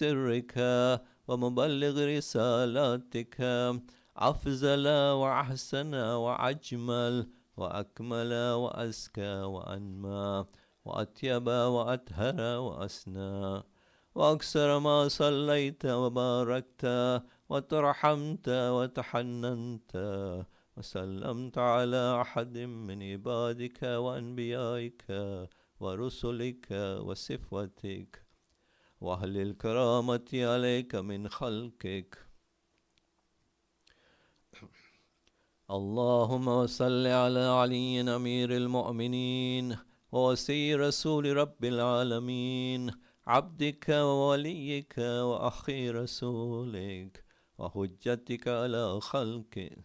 سرك ومبلغ رسالاتك، أفضل وأحسن وأجمل وأكمل وأزكى وأنمى وأطيب وأطهر وأسنى، وأكثر ما صليت وباركت وترحمت وتحننت وسلمت على أحد من عبادك وأنبيائك ورسلك وصفوتك وأهل الكرامة عليك من خلقك. اللهم صل على علي أمير المؤمنين ووصي رسول رب العالمين، عبدك ووليك وأخي رسولك وحجتك على خلقك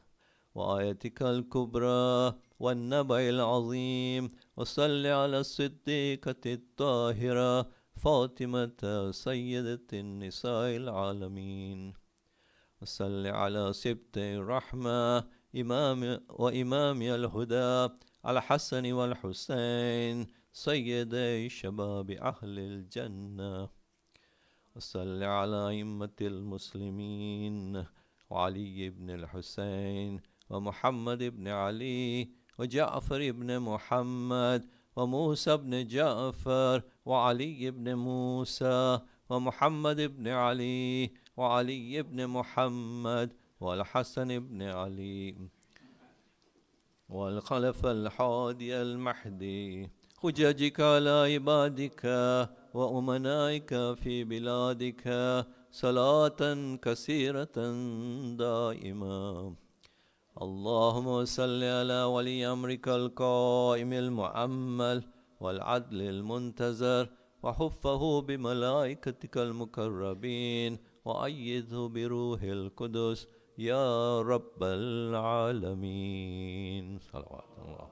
وآيتك الكبرى والنبأ العظيم، وصل على الصديقة الطاهرة فاطمة سيدة النساء العالمين، وصل على سبط الرحمة وإمام الهدى الحسن والحسين سيدي شباب أهل الجنة، وصل على أئمة المسلمين وعلي بن الحسين ومحمد بن علي وجعفر بن محمد وموسى بن جعفر وعلي بن موسى ومحمد بن علي وعلي بن محمد والحسن بن علي والخلف الحادي المهدي، حججك على عبادك وأمنائك في بلادك صلاة كثيرة دائمة. اللهم صل على ولي أمرك القائم المؤمل والعدل المنتظر، وحفه بملائكتك المقربين، وأيده بروح القدس يا رب العالمين. صلوات الله.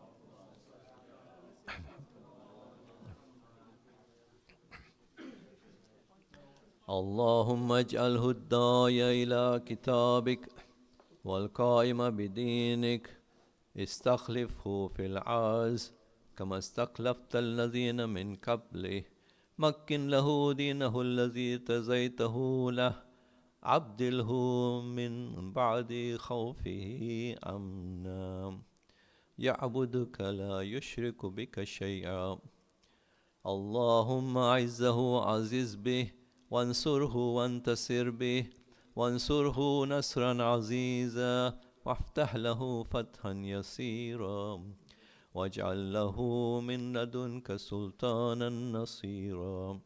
اللهم اجعله الداعي إلى كتابك والقائم بدينك، استخلفه في العز كما استخلفت الذين من قبله، مكن له دينه الذي ارتضيته له، عبدله من بعد خوفه أمنا، يعبدك لا يشرك بك شيئا. اللهم أعزه عزيز به، وانصره وانتصر به، وانصره نصرا عزيزا، وافتح له فتحا يسيرا، واجعل له من لدنك سلطانا نصيرا.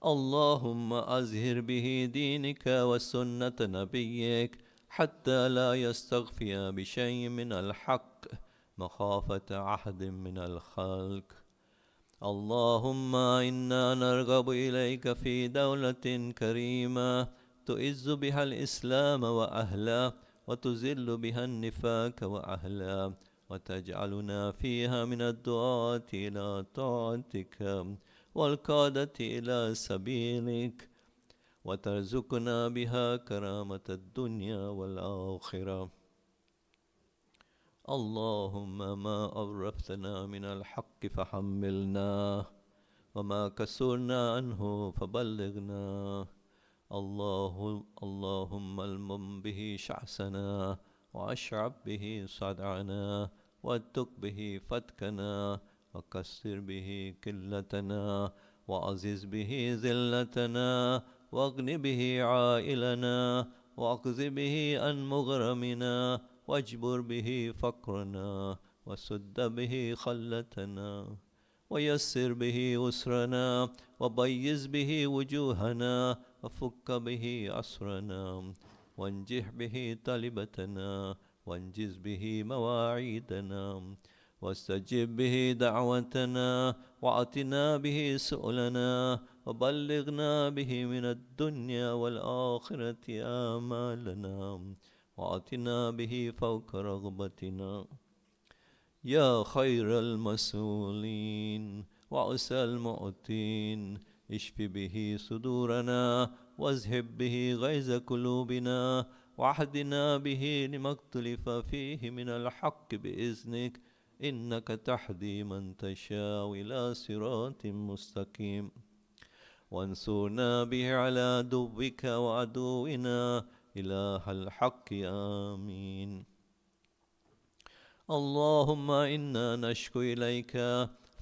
اللهم أزهر به دينك وسنة نبيك، حتى لا يستخفي بشيء من الحق مخافة أحد من الخلق. اللهم إنا نرغب إليك في دولة كريمة تعز بها الإسلام وأهله، وتذل بها النفاق وأهله، وتجعلنا فيها من الدعاة إلى طاعتك والقادة إلى سبيلك، وترزقنا بها كرامة الدنيا والآخرة. اللهم ما أورثتنا من الحق فحملناه، وما كسرنا عنه فبلغنا. اللهم المم به شعثنا، وأشعب به صدعنا، واتق به فتكنا، وكسر به كلتنا، وعزز به ذلتنا، واغن به عائلنا، واقض به عن مغرمنا، واجبر به فقرنا، وسد به خلتنا، ويسر به أسرنا، وبيز به وجوهنا، وفك به أسرنا، وانجح به طلبتنا، وانجز به مواعيدنا، واستجب به دعوتنا، وأعطنا به سؤلنا، وبلغنا به من الدنيا والآخرة آمالنا، وأعطنا به فوق رغبتنا. يا خير المسؤولين وعسى المعطين، اشف به صدورنا، واذهب به غيظ قلوبنا، واهدنا به لما اختلف فيه من الحق بإذنك، إنك تهدي من تشاء إلى صراط مستقيم. وانصرنا به على عدوك وعدونا إله الحق آمين. اللهم إنا نشكو إليك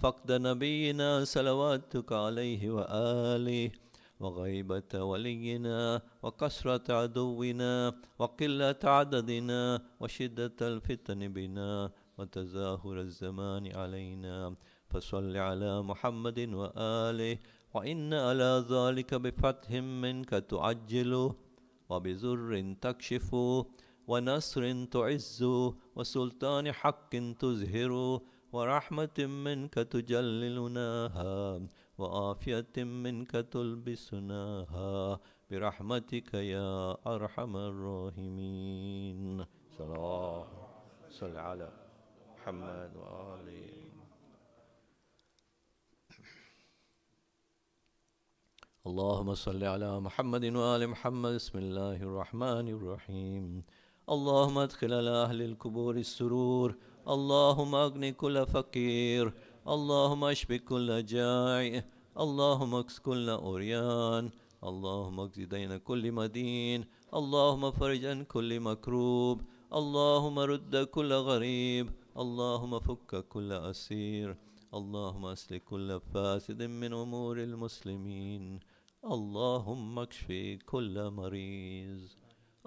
فقد نبينا صلواتك عليه وآله، وغيبة ولينا، وكثرة عدونا، وقلة عددنا، وشدة الفتن بنا، وتزاهر الزمان علينا. فصل على محمد وآله، وإن على ذلك بفتح منك تعجل، وبزر تكشف، ونصر تعز، وسلطان حق تزهر، ورحمة منك تجللناها، وعافية منك تلبسناها، برحمتك يا أرحم الراحمين. صل على محمد وآله. اللهم صل على محمد وآل محمد. بسم الله الرحمن الرحيم. اللهم ادخل على أهل القبور السرور، اللهم أغن كل فقير، اللهم اشف كل جائع، اللهم اكس كل أريان، اللهم اقض دين كل مدين، اللهم فرج عن كل مكروب، اللهم رد كل غريب، اللهم فك كل أسير، اللهم أصلح كل فاسد من أمور المسلمين، اللهم اكشف كل مريض،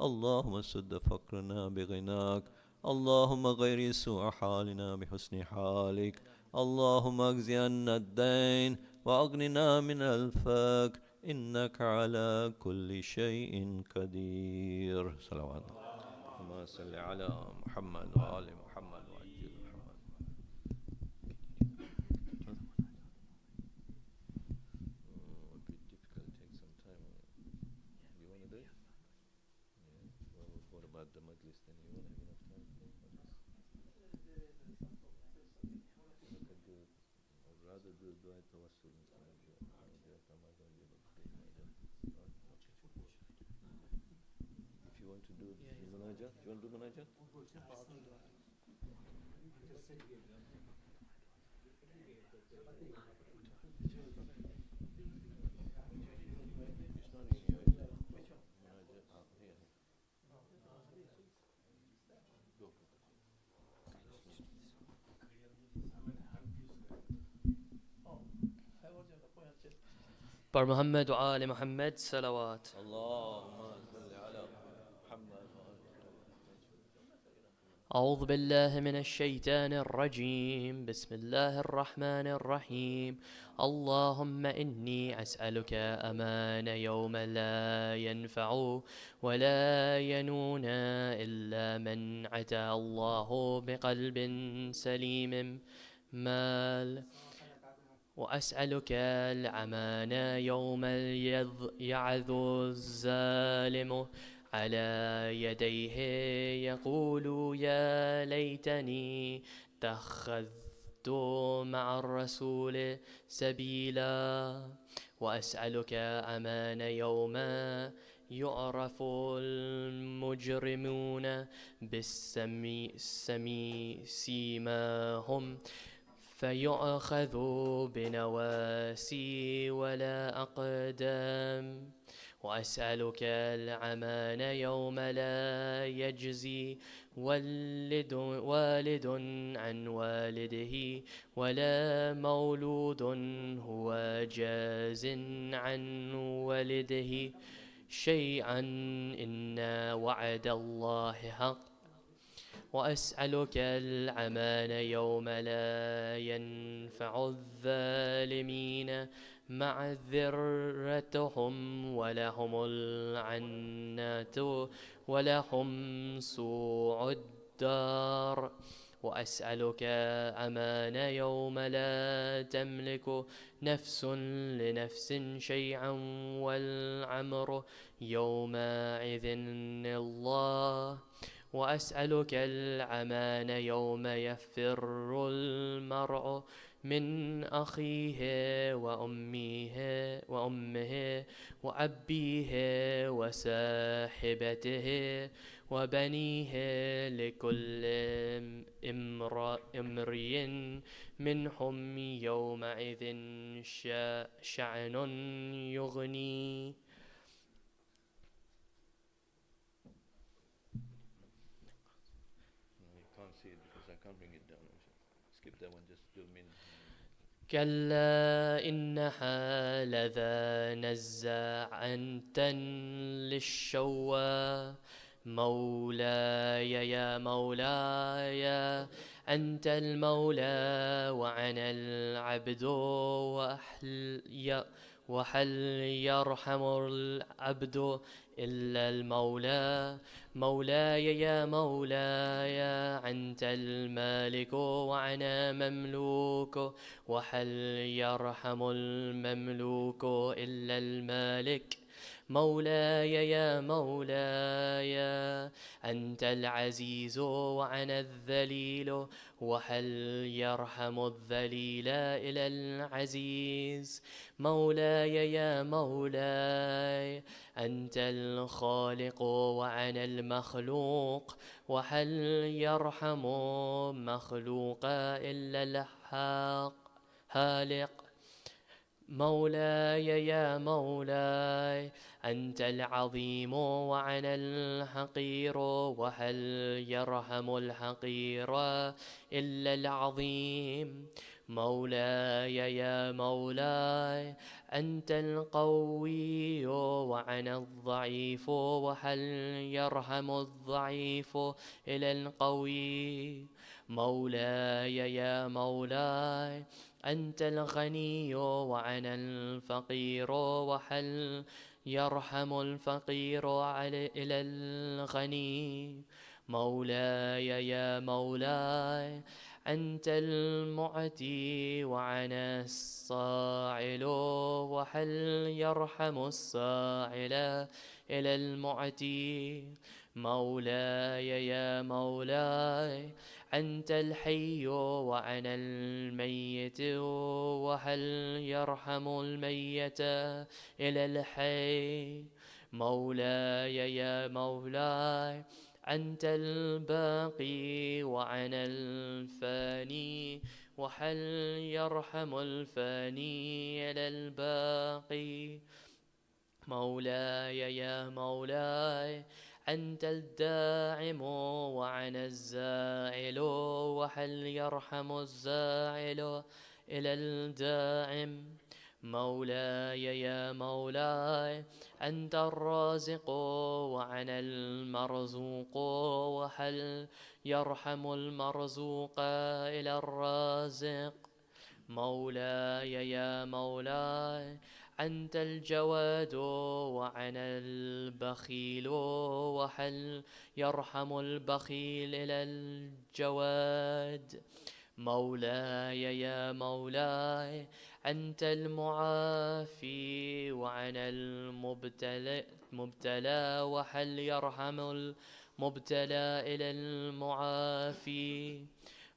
اللهم سد فقرنا بغناك، اللهم غير سوء حالنا بحسن حالك، اللهم اجز عنا الدين وأغننا من الفقر، إنك على كل شيء قدير. صلوات اللهم صل على محمد وآل محمد وعجل محمد. What about the majlis then? You won't have enough time for the majlis. I could do, I'd rather do dua tawassul instead of dua Ramadan. If you want to do munajat, you want to do munajat? بر محمد وآل محمد صلوات. اللهم صل على محمد وآل أعوذ بالله من الشيطان الرجيم. بسم الله الرحمن الرحيم. اللهم إني أسألك أمان يوم لا ينفع ولا ينون إلا من أتى الله بقلب سليم مال، وأسألك الأمان يوم يعذ الظالم على يديه يقول يا ليتني اتخذت مع الرسول سبيلا، وأسألك أمان يوم يعرف المجرمون بسيماهم فيؤخذوا بنواسي ولا أقدام، وأسألك الأمان يوم لا يجزي والد عن والده ولا مولود هو جاز عن والده شيئا، إن وعد الله حق. وأسألك الأمان يوم لا ينفع الظالمين معذرتهم ولهم العنة ولهم سوء الدار. وأسألك أمان يوم لا تملك نفس لنفس شيئا والأمر يومئذ الله. وأسألك الأمان يوم يفر المرء من أخيه وأمه وأبيه وصاحبته وبنيه، لكل امرئ منهم يومئذ شأن يغنيه. كلا إنها لذا نزاعة للشوى، مولاي يا مولاي أنت المولى وأنا العبد، وهل يرحم العبد إلا المولى. مولاي يا مولاي أنت المالك وأنا مملوك، وهل يرحم المملوك إلا المالك. مولاي يا مولاي أنت العزيز وأنا الذليل، وهل يرحم الذليل إلى العزيز. مولاي يا مولاي أنت الخالق وأنا المخلوق، وهل يرحم مخلوق إلا الخالق. مولاي يا مولاي أنت العظيم وأنا الحقير، وهل يرحم الحقير إلا العظيم. مولاي يا مولاي أنت القوي وأنا الضعيف، وهل يرحم الضعيف إلا القوي. مولاي يا مولاي أنت الغني وأنا الفقير، وهل يرحم الفقير إلى الغني. مولاي يا مولاي أنت المعتي وأنا الصاعل، وهل يرحم الصاعل إلى المعتي. مولاي يا مولاي أنت الحي وأنا الميت، وهل يرحم الميت إلى الحي. مولاي يا مولاي أنت الباقي وأنا الفاني، وهل يرحم الفاني إلى الباقي. مولاي يا مولاي أنت الداعم وأنا الزائل، وهل يرحم الزائل إلى الداعم. مولاي يا مولاي أنت الرازق وأنا المرزوق، وهل يرحم المرزوق إلى الرازق. مولاي يا مولاي أنت الجواد وأنا البخيل، وهل يرحم البخيل إلى الجواد. مولاي يا مولاي أنت المعافي وأنا المبتلى، وهل يرحم المبتلى إلى المعافي.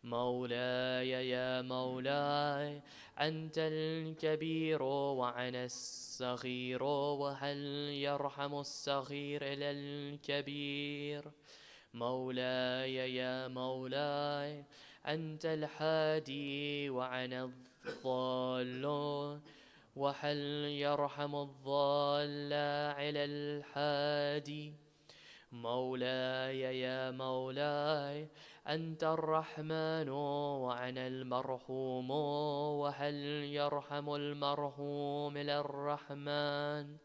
مولاي يا مولاي أنت الكبير وأنا الصغير، وهل يرحم الصغير إلى الكبير. مولاي يا مولاي أنت الحادي وأنا الضال، وهل يرحم الضال إلى الحادي. مولاي يا مولاي أنت الرحمن وأنا المرحوم، وهل يرحم المرحوم إلى الرحمن.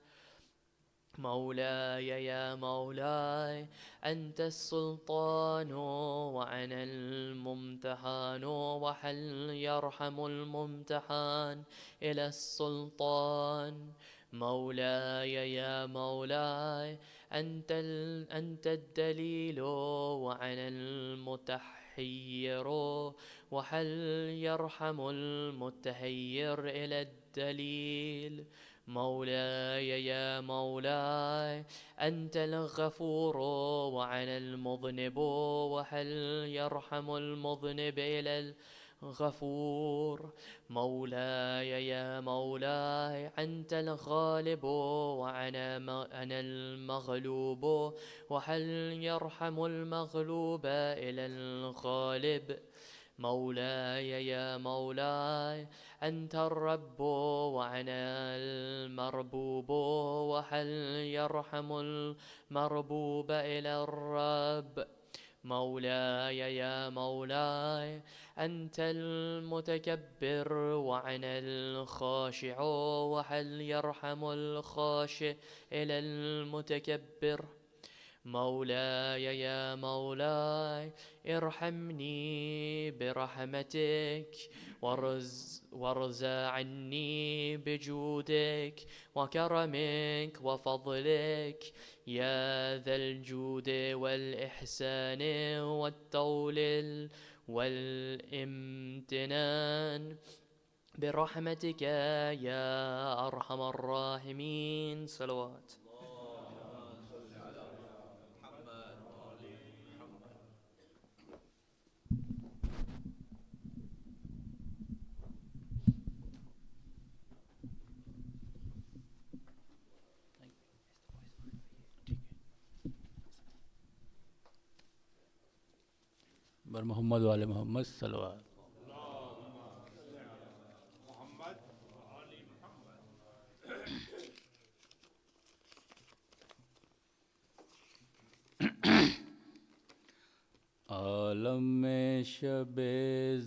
مولاي يا مولاي أنت السلطان وأنا الممتحن، وهل يرحم الممتحن إلى السلطان. مولاي يا مولاي أنت الدليل وأنا المتحير، وهل يرحم المتحير إلى الدليل. مولاي يا مولاي أنت الغفور وأنا المذنب، وهل يرحم المذنب إلى غفور. مولاي يا مولاي أنت الغالب وأنا المغلوب، وهل يرحم المغلوب إلى الغالب؟ مولاي يا مولاي أنت الرب وأنا المربوب، وهل يرحم المربوب إلى الرب؟ مولاي يا مولاي أنت المتكبر وأنا الخاشع، وهل يرحم الخاشع إلى المتكبر؟ مولاي يا مولاي ارحمني برحمتك، وارز عني بجودك وكرمك وفضلك يا ذا الجود والإحسان والطول والامتنان، برحمتك يا أرحم الراحمين. صلوات. بر محمد والے محمد صلوات. عالم میں شب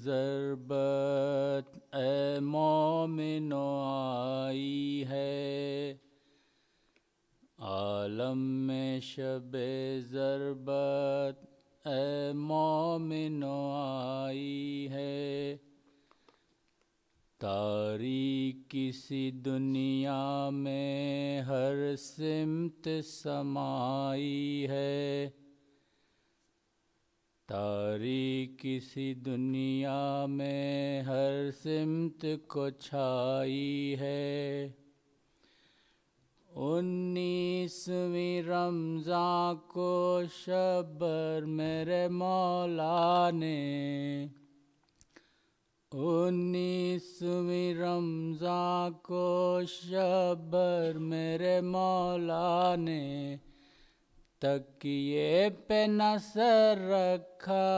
ضربت اے مومنو آئی ہے، عالم میں شب ضربت اے مومنو آئی ہے، تاریک کسی دنیا میں ہر سمت سمائی ہے، تاریک کسی دنیا میں ہر سمت کو چھائی ہے، 19ویں رمضان کو شبر میرے مولا نے، 19ویں رمضان کو شبر میرے مولا نے، تکیے پہ نہ سر رکھا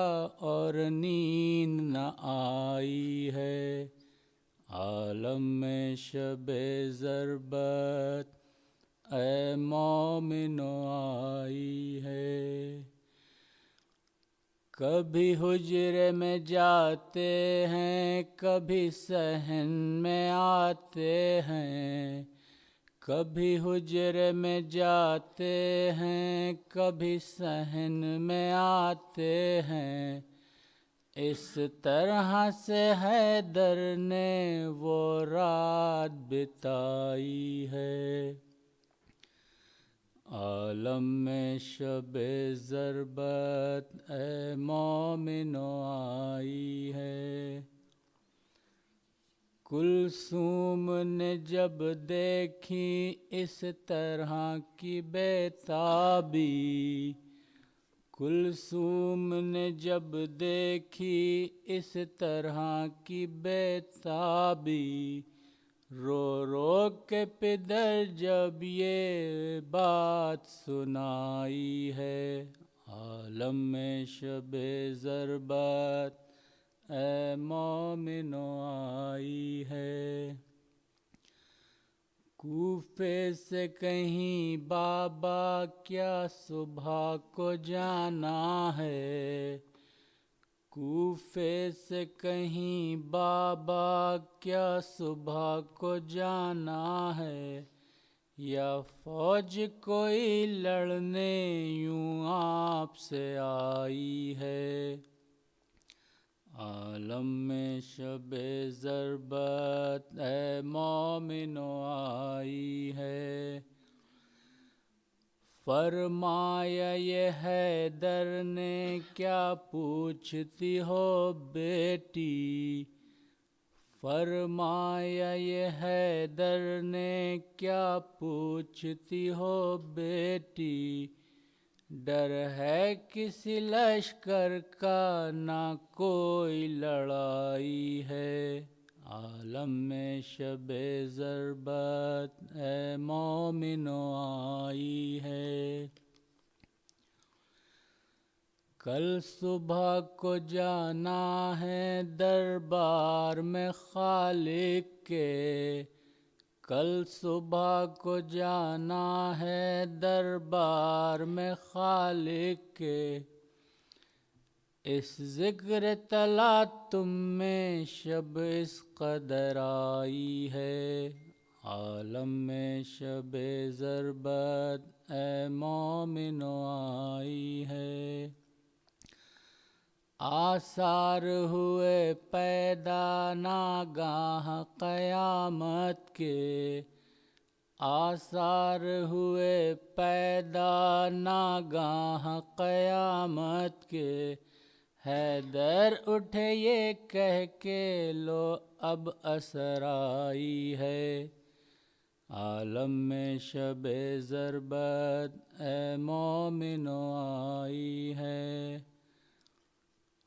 اور نیند نہ آئی ہے، عالم میں شب ضربت اے مومنو آئی ہے، کبھی حجرے میں جاتے ہیں کبھی صحن میں آتے ہیں، کبھی حجرے میں جاتے ہیں کبھی صحن میں آتے ہیں، اس طرح سے حیدر نے وہ رات بتائی ہے، عالم میں شب ضربت اے مومنو آئی ہے، کلثوم نے جب دیکھی اس طرح کی بیتابی، کلثوم نے جب دیکھی اس طرح کی بیتابی، رو رو کے پدر جب یہ بات سنائی ہے، عالم میں شب ضربت اے مومنو آئی ہے، کوفے سے کہیں بابا کیا صبح کو جانا ہے، کوفے سے کہیں بابا کیا صبح کو جانا ہے، یا فوج کوئی لڑنے یوں آپ سے آئی ہے، عالم میں شب ضربت اے مومنو آئی ہے، فرمایا یہ حیدر نے کیا پوچھتی ہو بیٹی، فرمایا یہ حیدر نے کیا پوچھتی ہو بیٹی، ڈر ہے کسی لشکر کا نہ کوئی لڑائی ہے، عالم میں شب ضربت اے مومنو آئی ہے۔ کل صبح کو جانا ہے دربار میں خالق کے، کل صبح کو جانا ہے دربار میں خالق کے، اس ذکر طلع تم میں شب اس قدر آئی ہے، عالم میں شب ضربت اے مومنو آئی ہے۔ آثار ہوئے پیدا ناگاہ قیامت کے، آثار ہوئے پیدا ناگاہ قیامت کے، حیدر اٹھے یہ کہہ کے لو اب اثر آئی ہے، عالم میں شب ضربت اے مومنو آئی ہے۔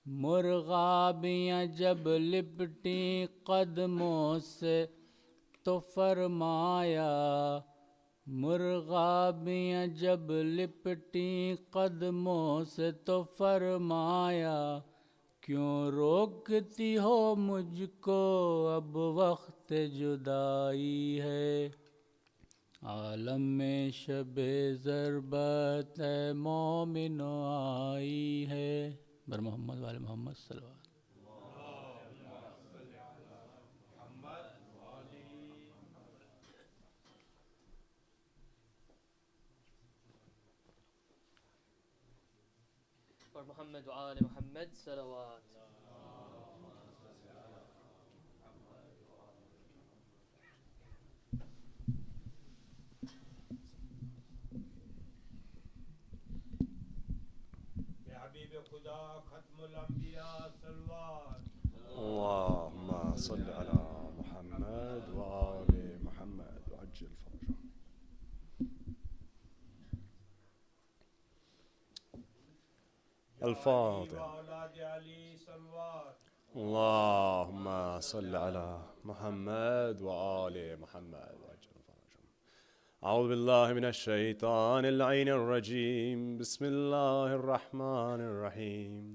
مرغابیاں جب لپٹیں قدموں سے تو فرمایا، مرغابیاں جب لپٹیں قدموں سے تو فرمایا، کیوں روکتی ہو مجھ کو اب وقت جدائی ہے، عالم میں شب ضربت اے مومنو آئی ہے۔ بر محمد وآل محمد صلی اللہ علیہ وسلم۔ اور محمد وآل محمد صلوات۔ حبیب خدا ختم الانبیاء صلوات۔ اللهم صل على محمد وآل محمد وعجل فرجهم۔ الفاتحة۔ اولاد علی صلوات۔ اللهم صل على محمد وآل محمد وعجل فرجهم۔ أعوذ بالله من الشيطان اللعين الرجيم، بسم الله الرحمن الرحيم،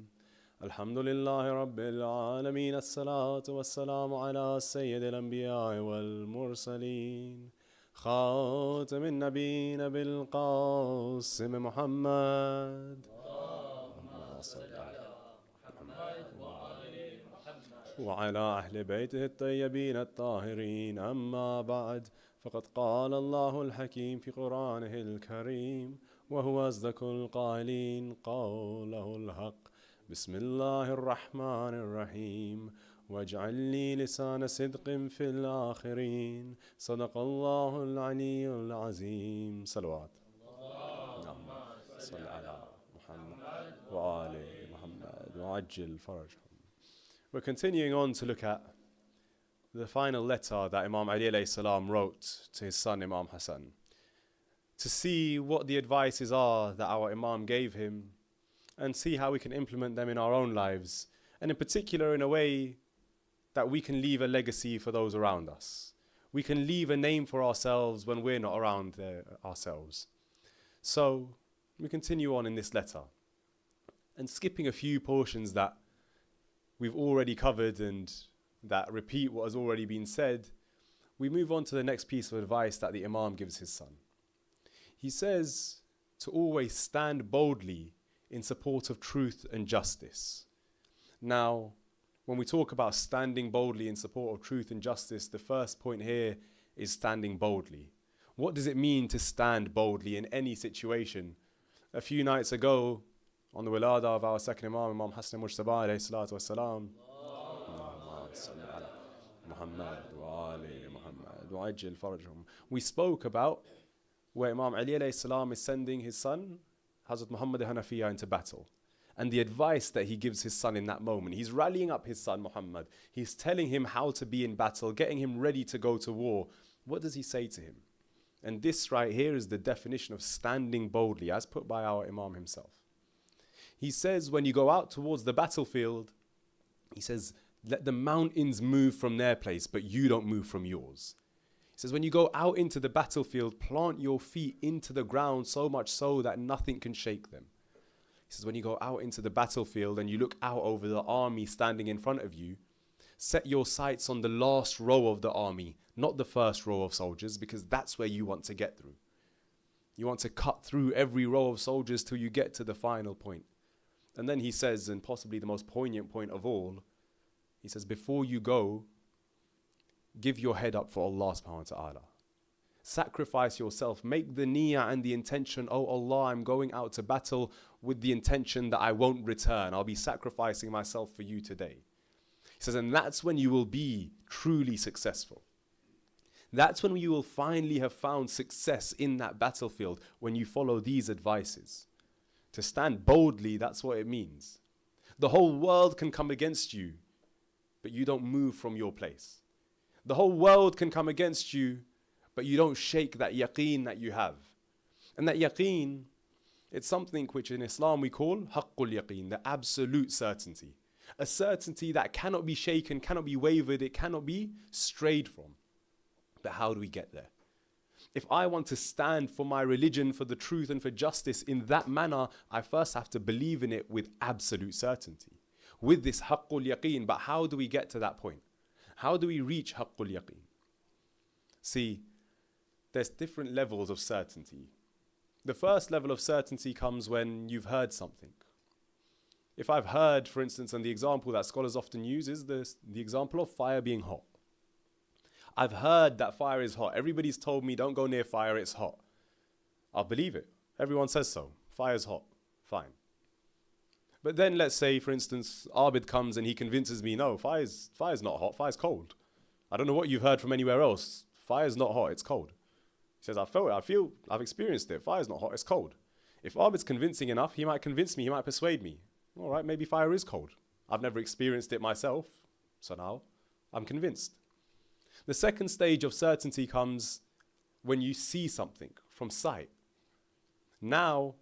الحمد لله رب العالمين، الصلاة والسلام على سيد الأنبياء والمرسلين، خاتم النبيين بالقاسم محمد، اللهم صل على محمد وعلى أهل بيته الطيبين الطاهرين، أما بعد، فقد قال الله الحكيم في قرآنه الكريم، وهو أصدق القائلين، قوله الحق، بسم الله الرحمن الرحيم، واجعل لي لسان صدق في الآخرين، صدق الله العلي العظيم، صلوات. اللهم صل على محمد وآل محمد وعجل فرجهم. We're continuing on to look at the final letter that Imam Ali alayhi salam wrote to his son Imam Hassan, to see what the advices are that our Imam gave him and see how we can implement them in our own lives, and in particular in a way that we can leave a legacy for those around us. We can leave a name for ourselves when we're not around ourselves. So we continue on in this letter, and skipping a few portions that we've already covered and that repeat what has already been said, we move on to the next piece of advice that the Imam gives his son. He says to always stand boldly in support of truth and justice. Now, when we talk about standing boldly in support of truth and justice, the first point here is standing boldly. What does it mean to stand boldly in any situation? A few nights ago, on the wilada of our second Imam, Imam Hassan Mujtaba alayhi salatu wassalam, we spoke about where Imam Ali alayhi salam is sending his son, Hazrat Muhammad Hanafiya, into battle, and the advice that he gives his son in that moment. He's rallying up his son Muhammad. He's telling him how to be in battle, getting him ready to go to war. What does he say to him? And this right here is the definition of standing boldly, as put by our Imam himself. He says, when you go out towards the battlefield, he says, let the mountains move from their place, but you don't move from yours. He says, when you go out into the battlefield, plant your feet into the ground so much so that nothing can shake them. He says, when you go out into the battlefield and you look out over the army standing in front of you, set your sights on the last row of the army, not the first row of soldiers, because that's where you want to get through. You want to cut through every row of soldiers till you get to the final point. And then he says, and possibly the most poignant point of all, he says, before you go, give your head up for Allah subhanahu wa ta'ala. Sacrifice yourself. Make the niyyah and the intention, oh Allah, I'm going out to battle with the intention that I won't return. I'll be sacrificing myself for you today. He says, and that's when you will be truly successful. That's when you will finally have found success in that battlefield, when you follow these advices. To stand boldly, that's what it means. The whole world can come against you, but you don't move from your place. The whole world can come against you, but you don't shake that yaqeen that you have. And that yaqeen, it's something which in Islam we call haqqul yaqeen, the absolute certainty. A certainty that cannot be shaken, cannot be wavered, it cannot be strayed from. But how do we get there? If I want to stand for my religion, for the truth and for justice in that manner, I first have to believe in it with absolute certainty. With this haqqul yaqeen, but how do we get to that point? How do we reach haqqul yaqeen? See, there's different levels of certainty. The first level of certainty comes when you've heard something. If I've heard, for instance, and the example that scholars often use is the example of fire being hot. I've heard that fire is hot. Everybody's told me don't go near fire, it's hot. I'll believe it. Everyone says so. Fire's hot. Fine. But then let's say, for instance, Abid comes and he convinces me, no, fire's not hot, fire's cold. I don't know what you've heard from anywhere else. Fire's not hot, it's cold. He says, I've experienced it. Fire's not hot, it's cold. If Abid's convincing enough, he might convince me, he might persuade me. All right, maybe fire is cold. I've never experienced it myself, so now I'm convinced. The second stage of certainty comes when you see something from sight. Now,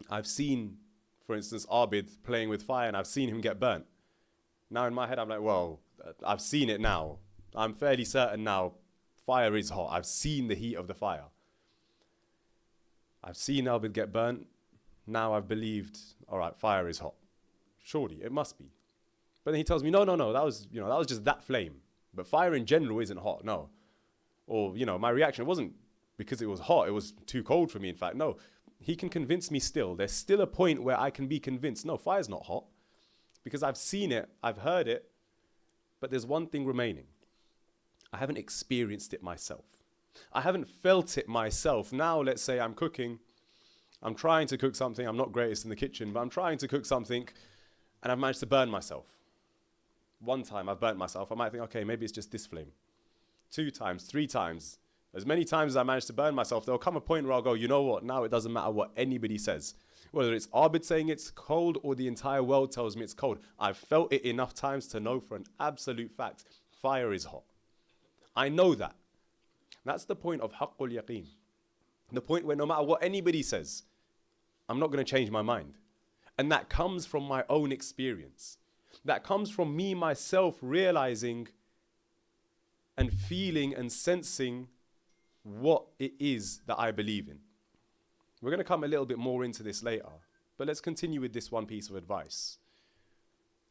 I've seen, for instance, Abid playing with fire and I've seen him get burnt. Now in my head, I'm like, well, I've seen it now. I'm fairly certain now fire is hot. I've seen the heat of the fire. I've seen Abid get burnt. Now I've believed, all right, fire is hot. Surely, it must be. But then he tells me, no, that was just that flame. But fire in general isn't hot, no. Or, my reaction wasn't because it was hot, it was too cold for me, in fact. No, he can convince me still. There's still a point where I can be convinced, no, fire's not hot. Because I've seen it, I've heard it, but there's one thing remaining. I haven't experienced it myself. I haven't felt it myself. Now, let's say I'm cooking. I'm trying to cook something. I'm not greatest in the kitchen, but I'm trying to cook something and I've managed to burn myself. One time I've burnt myself. I might think, okay, maybe it's just this flame. 2 times, 3 times. As many times as I manage to burn myself, there'll come a point where I'll go, you know what? Now it doesn't matter what anybody says. Whether it's Abid saying it's cold or the entire world tells me it's cold. I've felt it enough times to know for an absolute fact, fire is hot. I know that. That's the point of haqqul yaqeen. The point where no matter what anybody says, I'm not going to change my mind. And that comes from my own experience. That comes from me myself realizing and feeling and sensing what it is that I believe in. We're going to come a little bit more into this later, but let's continue with this one piece of advice.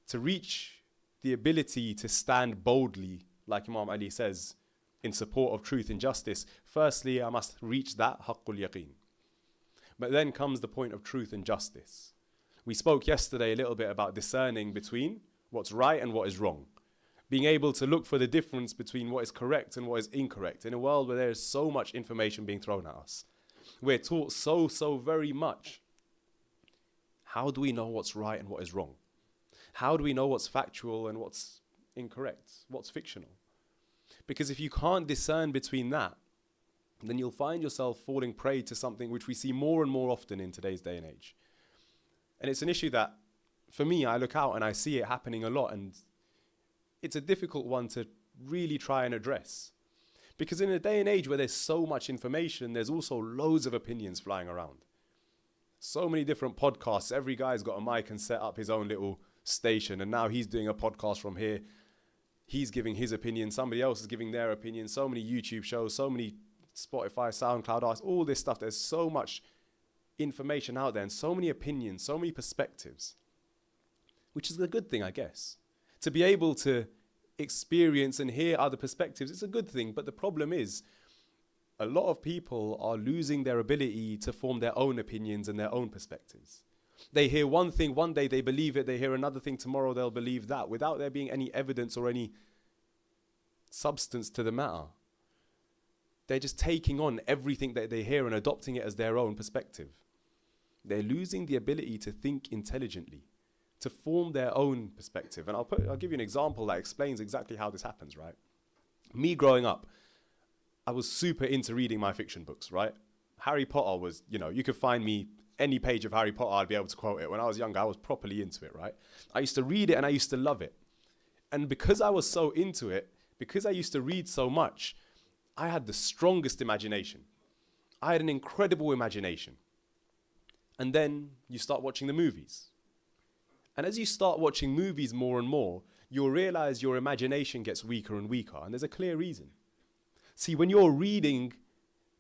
To reach the ability to stand boldly, like Imam Ali says, in support of truth and justice, firstly, I must reach that haqqul yaqeen. But then comes the point of truth and justice. We spoke yesterday a little bit about discerning between what's right and what is wrong. Being able to look for the difference between what is correct and what is incorrect in a world where there is so much information being thrown at us. We're taught so very much. How do we know what's right and what is wrong? How do we know what's factual and what's incorrect? What's fictional? Because if you can't discern between that, then you'll find yourself falling prey to something which we see more and more often in today's day and age. And it's an issue that, for me, I look out and I see it happening a lot, and it's a difficult one to really try and address. Because in a day and age where there's so much information, there's also loads of opinions flying around. So many different podcasts. Every guy's got a mic and set up his own little station. And now he's doing a podcast from here. He's giving his opinion. Somebody else is giving their opinion. So many YouTube shows, so many Spotify, SoundCloud artists, all this stuff. There's so much information out there and so many opinions, so many perspectives, which is a good thing, I guess. To be able to experience and hear other perspectives, it's a good thing. But the problem is, a lot of people are losing their ability to form their own opinions and their own perspectives. They hear one thing one day, they believe it. They hear another thing tomorrow, they'll believe that, without there being any evidence or any substance to the matter. They're just taking on everything that they hear and adopting it as their own perspective. They're losing the ability to think intelligently, to form their own perspective. And I'll give you an example that explains exactly how this happens, right? Me growing up, I was super into reading my fiction books, right? Harry Potter was, you could find me any page of Harry Potter, I'd be able to quote it. When I was younger, I was properly into it, right? I used to read it and I used to love it. And because I was so into it, because I used to read so much, I had the strongest imagination. I had an incredible imagination. And then you start watching the movies. And as you start watching movies more and more, you'll realize your imagination gets weaker and weaker. And there's a clear reason. See, when you're reading,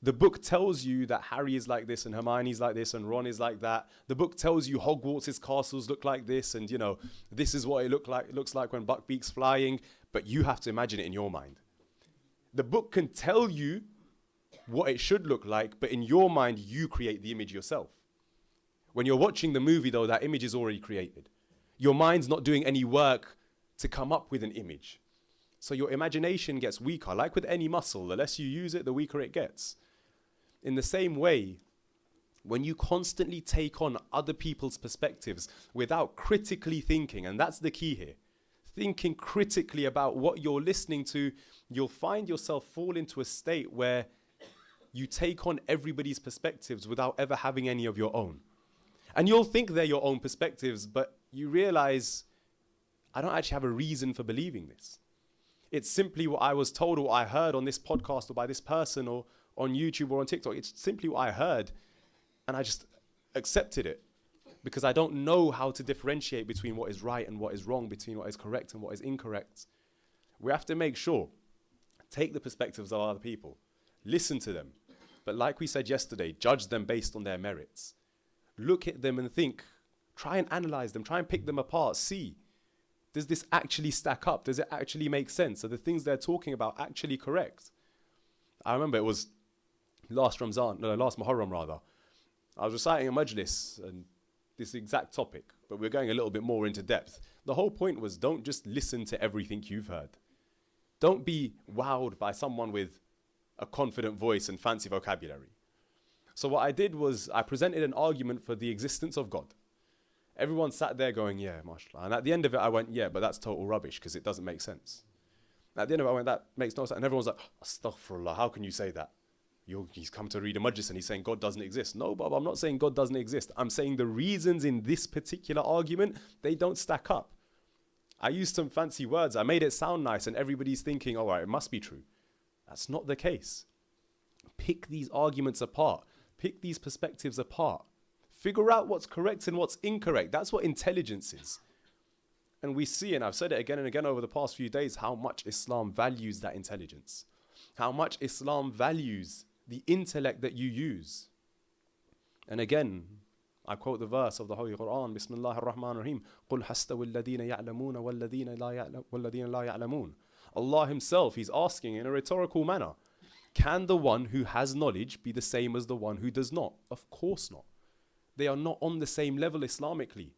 the book tells you that Harry is like this and Hermione's like this and Ron is like that. The book tells you Hogwarts' castles look like this and, this is what it looks like when Buckbeak's flying. But you have to imagine it in your mind. The book can tell you what it should look like, but in your mind, you create the image yourself. When you're watching the movie, though, that image is already created. Your mind's not doing any work to come up with an image. So your imagination gets weaker. Like with any muscle, the less you use it, the weaker it gets. In the same way, when you constantly take on other people's perspectives without critically thinking, and that's the key here, thinking critically about what you're listening to, you'll find yourself fall into a state where you take on everybody's perspectives without ever having any of your own. And you'll think they're your own perspectives, but you realize, I don't actually have a reason for believing this. It's simply what I was told or I heard on this podcast or by this person or on YouTube or on TikTok. It's simply what I heard, and I just accepted it because I don't know how to differentiate between what is right and what is wrong, between what is correct and what is incorrect. We have to make sure, take the perspectives of other people, listen to them, but like we said yesterday, judge them based on their merits. Look at them and think, try and analyze them, try and pick them apart, see, does this actually stack up? Does it actually make sense? Are the things they're talking about actually correct? I remember it was last Muharram rather. I was reciting a majlis and this exact topic, but we're going a little bit more into depth. The whole point was, don't just listen to everything you've heard. Don't be wowed by someone with a confident voice and fancy vocabulary. So what I did was I presented an argument for the existence of God. Everyone sat there going, yeah, mashallah. And at the end of it, I went, yeah, but that's total rubbish because it doesn't make sense. And at the end of it, I went, that makes no sense. And everyone's like, astaghfirullah, how can you say that? He's come to read a majlis and he's saying God doesn't exist. No, Bob, I'm not saying God doesn't exist. I'm saying the reasons in this particular argument, they don't stack up. I used some fancy words. I made it sound nice and everybody's thinking, all right, it must be true. That's not the case. Pick these arguments apart. Pick these perspectives apart. Figure out what's correct and what's incorrect. That's what intelligence is. And we see, and I've said it again and again over the past few days, how much Islam values that intelligence. How much Islam values the intellect that you use. And again, I quote the verse of the Holy Quran, Bismillah ar-Rahman ar-Rahim, قُلْ حَسْتَوِ الَّذِينَ يَعْلَمُونَ وَالَّذِينَ لَا يَعْلَمُونَ. Allah himself, he's asking in a rhetorical manner, can the one who has knowledge be the same as the one who does not? Of course not. They are not on the same level Islamically.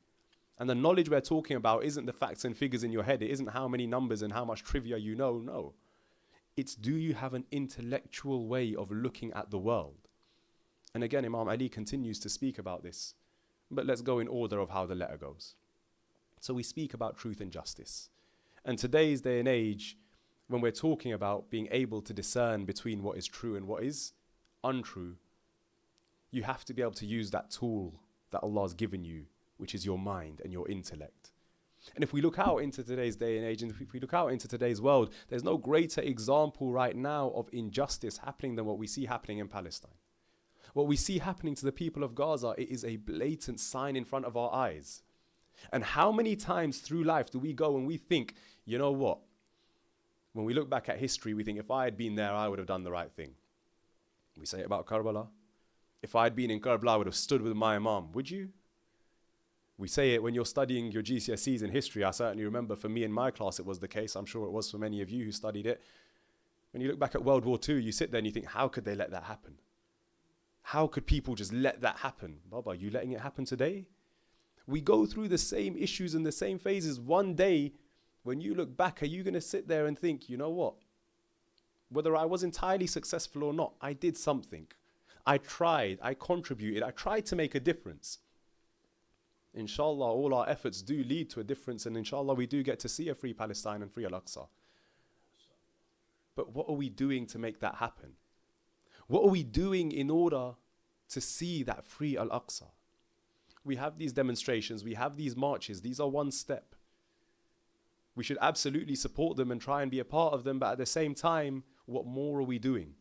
And the knowledge we're talking about isn't the facts and figures in your head. It isn't how many numbers and how much trivia you know. No. It's, do you have an intellectual way of looking at the world? And again, Imam Ali continues to speak about this. But let's go in order of how the letter goes. So we speak about truth and justice. And today's day and age, when we're talking about being able to discern between what is true and what is untrue, you have to be able to use that tool that Allah has given you, which is your mind and your intellect. And if we look out into today's day and age, and if we look out into today's world, there's no greater example right now of injustice happening than what we see happening in Palestine. What we see happening to the people of Gaza, it is a blatant sign in front of our eyes. And how many times through life do we go and we think, you know what? When we look back at history, we think if I had been there, I would have done the right thing. We say it about Karbala. If I had been in Karbala, I would have stood with my Imam. Would you? We say it when you're studying your GCSEs in history. I certainly remember for me in my class it was the case. I'm sure it was for many of you who studied it. When you look back at World War II, you sit there and you think, how could they let that happen? How could people just let that happen? Baba, are you letting it happen today? We go through the same issues and the same phases. One day, when you look back, are you going to sit there and think, you know what? Whether I was entirely successful or not, I did something. I tried, I contributed, I tried to make a difference. Inshallah, all our efforts do lead to a difference, and inshallah, we do get to see a free Palestine and free Al-Aqsa. But what are we doing to make that happen? What are we doing in order to see that free Al-Aqsa? We have these demonstrations, we have these marches, these are one step. We should absolutely support them and try and be a part of them, but at the same time, what more are we doing?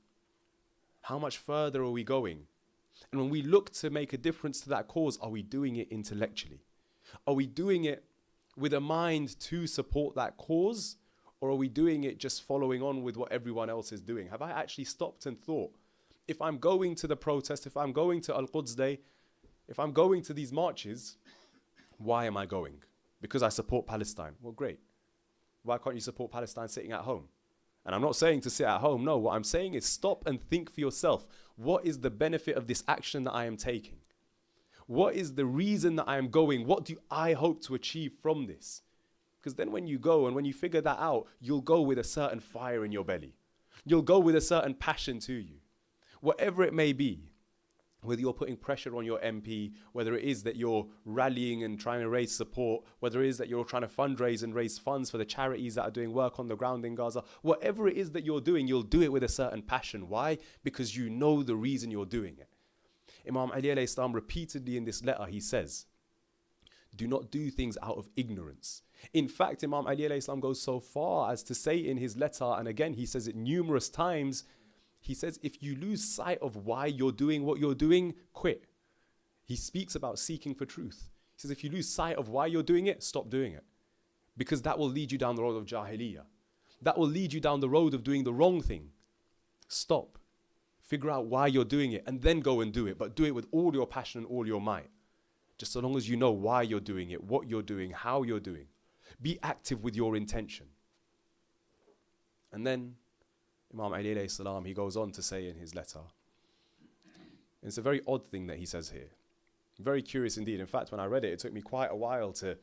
How much further are we going? And when we look to make a difference to that cause, are we doing it intellectually? Are we doing it with a mind to support that cause? Or are we doing it just following on with what everyone else is doing? Have I actually stopped and thought, if I'm going to the protest, if I'm going to Al-Quds Day, if I'm going to these marches, why am I going? Because I support Palestine. Well, great. Why can't you support Palestine sitting at home? And I'm not saying to sit at home. No, what I'm saying is stop and think for yourself. What is the benefit of this action that I am taking? What is the reason that I am going? What do I hope to achieve from this? Because then when you go and when you figure that out, you'll go with a certain fire in your belly. You'll go with a certain passion to you. Whatever it may be, whether you're putting pressure on your MP, whether it is that you're rallying and trying to raise support, whether it is that you're trying to fundraise and raise funds for the charities that are doing work on the ground in Gaza, whatever it is that you're doing, you'll do it with a certain passion. Why? Because you know the reason you're doing it. Imam Ali alayhi salam repeatedly in this letter, he says, do not do things out of ignorance. In fact, Imam Ali alayhi salam goes so far as to say in his letter, and again he says it numerous times, he says, if you lose sight of why you're doing what you're doing, quit. He speaks about seeking for truth. He says, if you lose sight of why you're doing it, stop doing it. Because that will lead you down the road of jahiliyyah. That will lead you down the road of doing the wrong thing. Stop. Figure out why you're doing it and then go and do it. But do it with all your passion and all your might. Just so long as you know why you're doing it, what you're doing, how you're doing. Be active with your intention. And then Imam Ali alayhi salam, he goes on to say in his letter, and it's a very odd thing that he says here. Very curious indeed. In fact, when I read it, it took me quite a while to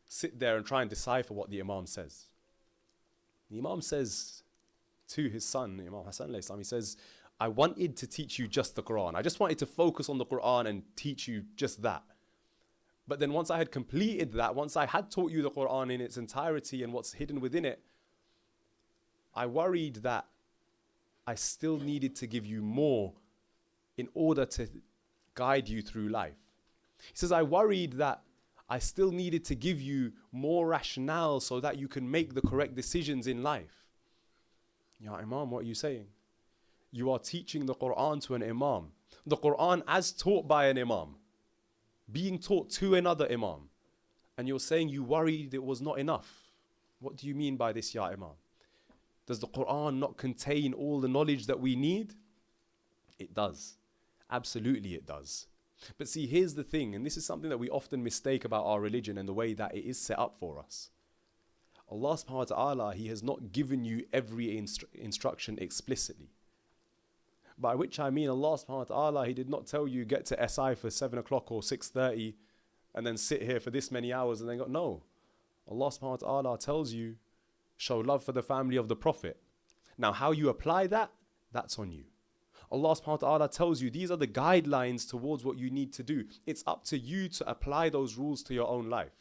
sit there and try and decipher what the Imam says. The Imam says to his son, Imam Hassan alayhi salam, he says, I wanted to teach you just the Quran. I just wanted to focus on the Quran and teach you just that. But then once I had completed that, once I had taught you the Quran in its entirety and what's hidden within it, I worried that I still needed to give you more in order to guide you through life. He says, I worried that I still needed to give you more rationale so that you can make the correct decisions in life. Ya Imam, what are you saying? You are teaching the Quran to an Imam. The Quran as taught by an Imam. Being taught to another Imam. And you're saying you worried it was not enough. What do you mean by this, Ya Imam? Does the Quran not contain all the knowledge that we need? It does. Absolutely it does. But see, here's the thing, and this is something that we often mistake about our religion and the way that it is set up for us. Allah subhanahu wa ta'ala, He has not given you every instruction explicitly. By which I mean Allah subhanahu wa ta'ala, He did not tell you get to SI for 7 o'clock or 6:30 and then sit here for this many hours and then go, no. Allah subhanahu wa ta'ala tells you, show love for the family of the Prophet. Now how you apply that, that's on you. Allah subhanahu wa ta'ala tells you these are the guidelines towards what you need to do. It's up to you to apply those rules to your own life.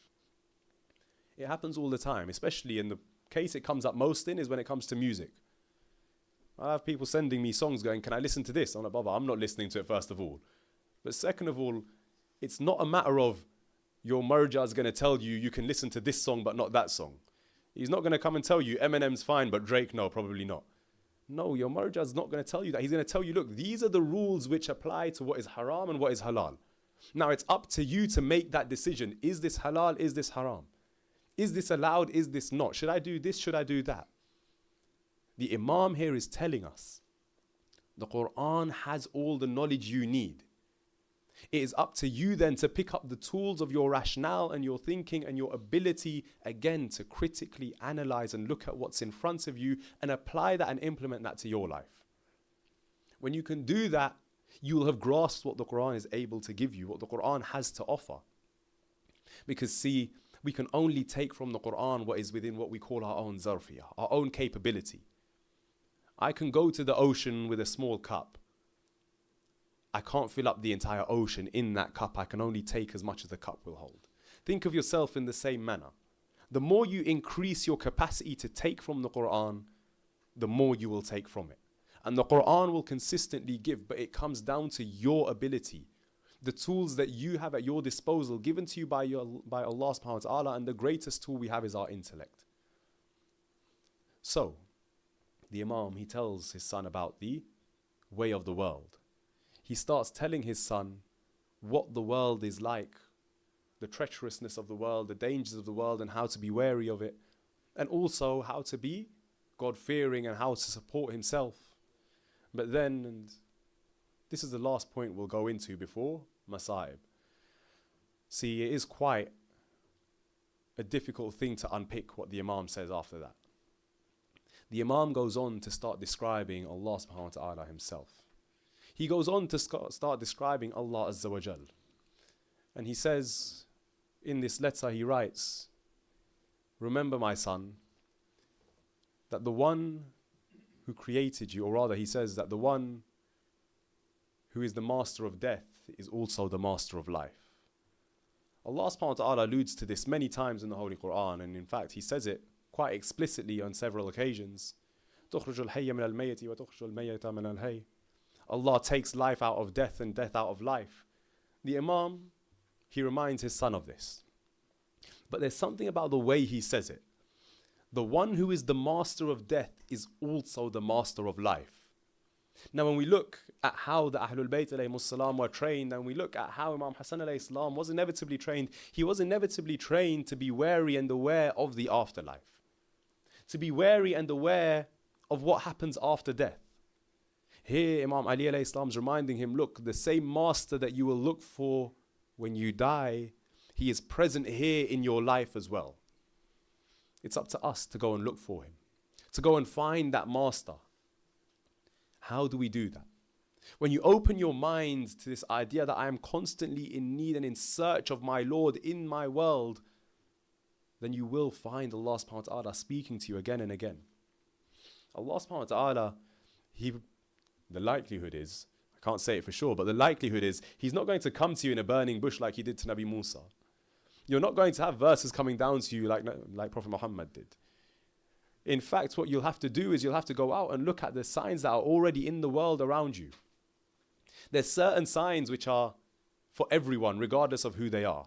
It happens all the time, especially in the case it comes up most in is when it comes to music. I have people sending me songs going, can I listen to this? I'm like, Baba, I'm not listening to it first of all. But second of all, it's not a matter of your marja is going to tell you you can listen to this song but not that song. He's not going to come and tell you Eminem's fine but Drake no, probably not. No, your marja is not going to tell you that. He's going to tell you, look, these are the rules which apply to what is haram and what is halal. Now it's up to you to make that decision. Is this halal? Is this haram? Is this allowed? Is this not? Should I do this? Should I do that? The Imam here is telling us the Quran has all the knowledge you need. It is up to you then to pick up the tools of your rationale and your thinking and your ability again to critically analyze and look at what's in front of you and apply that and implement that to your life. When you can do that, you will have grasped what the Quran is able to give you, what the Quran has to offer. Because see, we can only take from the Quran what is within what we call our own zarfiyah, our own capability. I can go to the ocean with a small cup. I can't fill up the entire ocean in that cup. I can only take as much as the cup will hold. Think of yourself in the same manner. The more you increase your capacity to take from the Quran, the more you will take from it. And the Quran will consistently give, but it comes down to your ability. The tools that you have at your disposal, given to you by Allah subhanahu wa ta'ala, and the greatest tool we have is our intellect. So, the Imam, he tells his son about the way of the world. He starts telling his son what the world is like, the treacherousness of the world, the dangers of the world, and how to be wary of it, and also how to be God-fearing and how to support himself. But then, and this is the last point we'll go into before Masa'ib. See, it is quite a difficult thing to unpick what the Imam says after that. The Imam goes on to start describing Allah subhanahu wa ta'ala himself. He goes on to start describing Allah Azza wa Jal. And he says, in this letter he writes, remember my son, that the one who created you, or rather he says that the one who is the master of death is also the master of life. Allah subhanahu wa ta'ala alludes to this many times in the Holy Quran, and in fact he says it quite explicitly on several occasions. تخرج الحي من الميت وتخرج الميت من الحي. Allah takes life out of death and death out of life. The Imam, he reminds his son of this. But there's something about the way he says it. The one who is the master of death is also the master of life. Now when we look at how the Ahlul Bayt alayhimus salam were trained, and we look at how Imam Hassan alayhi salam was inevitably trained, he was inevitably trained to be wary and aware of the afterlife. To be wary and aware of what happens after death. Here Imam Ali alayhi salam is reminding him, look, the same master that you will look for when you die, he is present here in your life as well. It's up to us to go and look for him, to go and find that master. How do we do that? When you open your mind to this idea that I am constantly in need and in search of my Lord in my world, then you will find Allah subhanahu wa ta'ala speaking to you again and again. Allah subhanahu wa ta'ala, the likelihood is, I can't say it for sure, but the likelihood is he's not going to come to you in a burning bush like he did to Nabi Musa. You're not going to have verses coming down to you like Prophet Muhammad did. In fact, what you'll have to do is you'll have to go out and look at the signs that are already in the world around you. There's certain signs which are for everyone, regardless of who they are.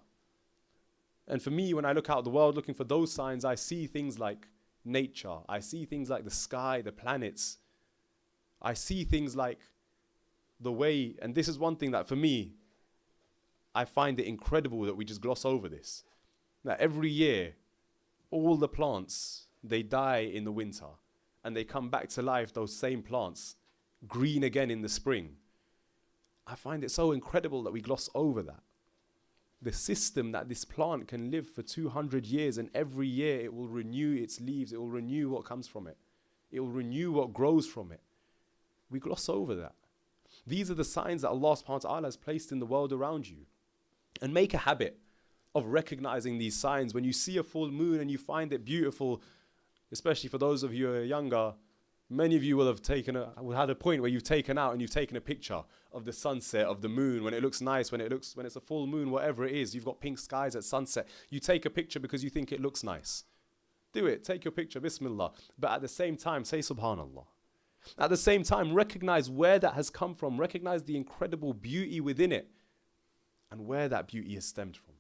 And for me, when I look out at the world looking for those signs, I see things like nature. I see things like the sky, the planets. I see things like the way, and this is one thing that for me, I find it incredible that we just gloss over this. That every year, all the plants, they die in the winter and they come back to life, those same plants, green again in the spring. I find it so incredible that we gloss over that. The system that this plant can live for 200 years, and every year it will renew its leaves, it will renew what comes from it. It will renew what grows from it. We gloss over that. These are the signs that Allah subhanahu wa ta'ala has placed in the world around you. And make a habit of recognizing these signs. When you see a full moon and you find it beautiful, especially for those of you who are younger, many of you will have had a point where you've taken out and you've taken a picture of the sunset, of the moon, when it looks nice, when it's a full moon, whatever it is, you've got pink skies at sunset. You take a picture because you think it looks nice. Do it, take your picture, Bismillah. But at the same time, say Subhanallah. At the same time, recognize where that has come from, recognize the incredible beauty within it, and where that beauty has stemmed from.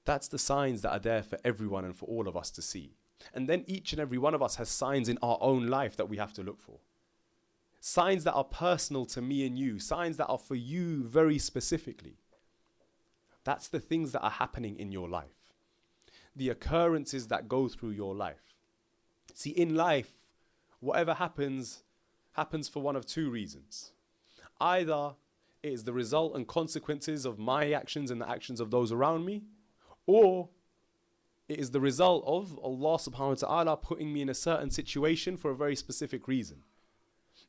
That's the signs that are there for everyone and for all of us to see. And then each and every one of us has signs in our own life that we have to look for. Signs that are personal to me and you, signs that are for you very specifically. That's the things that are happening in your life. The occurrences that go through your life. See, in life, whatever happens, happens for one of two reasons. Either it is the result and consequences of my actions and the actions of those around me, or it is the result of Allah subhanahu wa ta'ala putting me in a certain situation for a very specific reason.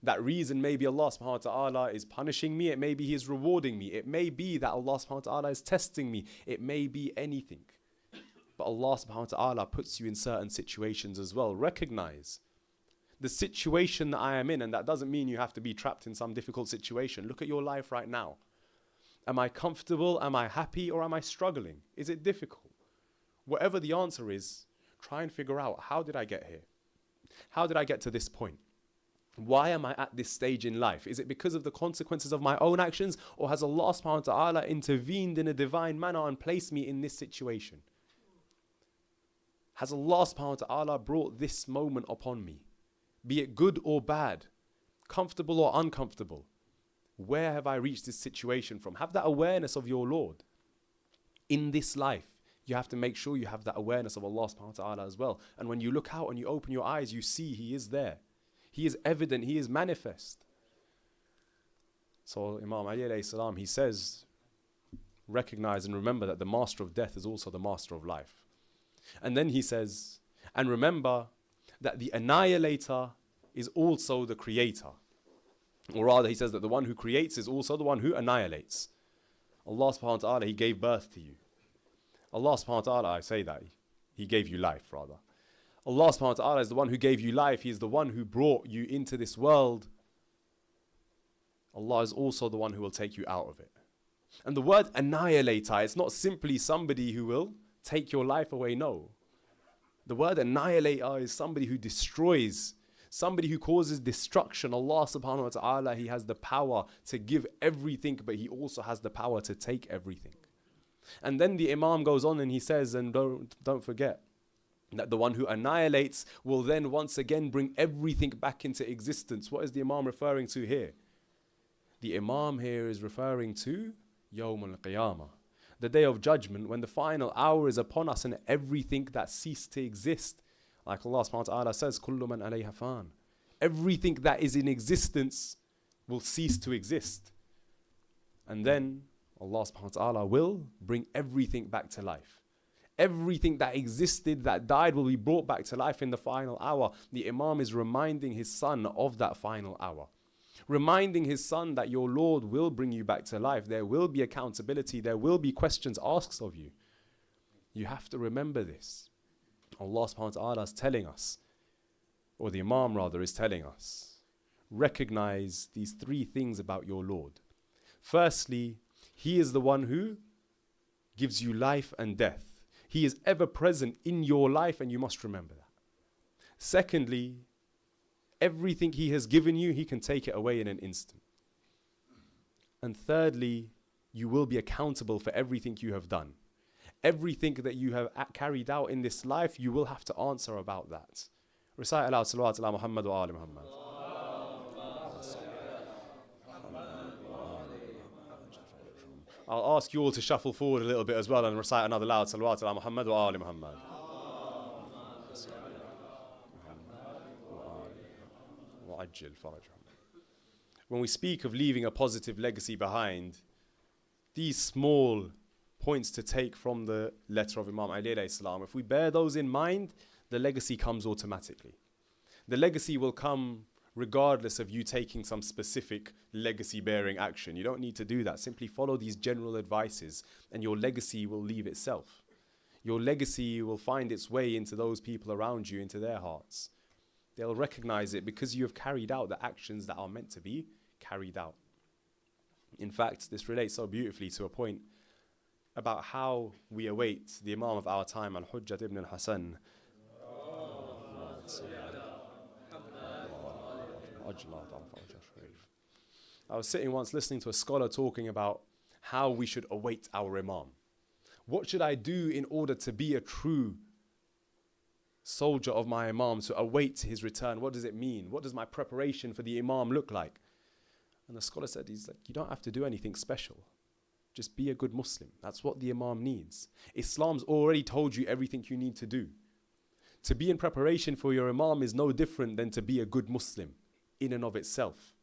That reason may be Allah subhanahu wa ta'ala is punishing me, it may be He is rewarding me, it may be that Allah subhanahu wa ta'ala is testing me, it may be anything. But Allah subhanahu wa ta'ala puts you in certain situations as well. Recognize the situation that I am in, and that doesn't mean you have to be trapped in some difficult situation. Look at your life right now. Am I comfortable? Am I happy? Or am I struggling? Is it difficult? Whatever the answer is, try and figure out, how did I get here? How did I get to this point? Why am I at this stage in life? Is it because of the consequences of my own actions, or has Allah subhanahu wa ta'ala intervened in a divine manner and placed me in this situation? Has Allah subhanahu wa ta'ala brought this moment upon me? Be it good or bad, comfortable or uncomfortable. Where have I reached this situation from? Have that awareness of your Lord. In this life, you have to make sure you have that awareness of Allah subhanahu wa ta'ala as well. And when you look out and you open your eyes, you see He is there. He is evident, He is manifest. So Imam Ali alayhi salam, he says, recognize and remember that the master of death is also the master of life. And then he says, and remember that the annihilator is also the creator. Or rather, he says that the one who creates is also the one who annihilates. Allah subhanahu wa ta'ala, He gave birth to you. Allah subhanahu wa ta'ala, I say that, He gave you life rather. Allah subhanahu wa ta'ala is the one who gave you life. He is the one who brought you into this world. Allah is also the one who will take you out of it. And the word annihilator, it's not simply somebody who will take your life away, no. The word annihilator is somebody who destroys, somebody who causes destruction. Allah subhanahu wa ta'ala, He has the power to give everything, but He also has the power to take everything. And then the Imam goes on and he says, and don't forget, that the one who annihilates will then once again bring everything back into existence. What is the Imam referring to here? The Imam here is referring to Yawm al-Qiyamah, the day of judgment, when the final hour is upon us and everything that ceased to exist. Like Allah subhanahu wa ta'ala says, Kullu man alayha fan. Everything that is in existence will cease to exist. And then Allah subhanahu wa ta'ala will bring everything back to life. Everything that existed, that died, will be brought back to life in the final hour. The Imam is reminding his son of that final hour. Reminding his son that your Lord will bring you back to life. There will be accountability. There will be questions asked of you. You have to remember this. Allah subhanahu wa ta'ala is telling us, or the Imam rather is telling us, recognize these three things about your Lord. Firstly, He is the one who gives you life and death. He is ever present in your life, and you must remember that. Secondly, everything He has given you, He can take it away in an instant. And thirdly, you will be accountable for everything you have done. Everything that you have carried out in this life, you will have to answer about that. Recite aloud, salawat ala Muhammad wa ali Muhammad. I'll ask you all to shuffle forward a little bit as well and recite another loud salawat ala Muhammad wa ali Muhammad. When we speak of leaving a positive legacy behind, these small points to take from the letter of Imam Ali alayhi salam, if we bear those in mind, the legacy comes automatically. The legacy will come regardless of you taking some specific legacy bearing action. You don't need to do that. Simply follow these general advices and your legacy will leave itself. Your legacy will find its way into those people around you, into their hearts. They'll recognize it because you have carried out the actions that are meant to be carried out. In fact, this relates so beautifully to a point about how we await the Imam of our time, Al-Hujjat ibn al-Hasan. I was sitting once listening to a scholar talking about how we should await our Imam. What should I do in order to be a true soldier of my Imam, to await his return? What does it mean? What does my preparation for the Imam look like? And the scholar said, he's like, you don't have to do anything special. Just be a good Muslim. That's what the Imam needs. Islam's already told you everything you need to do. To be in preparation for your Imam is no different than to be a good Muslim in and of itself.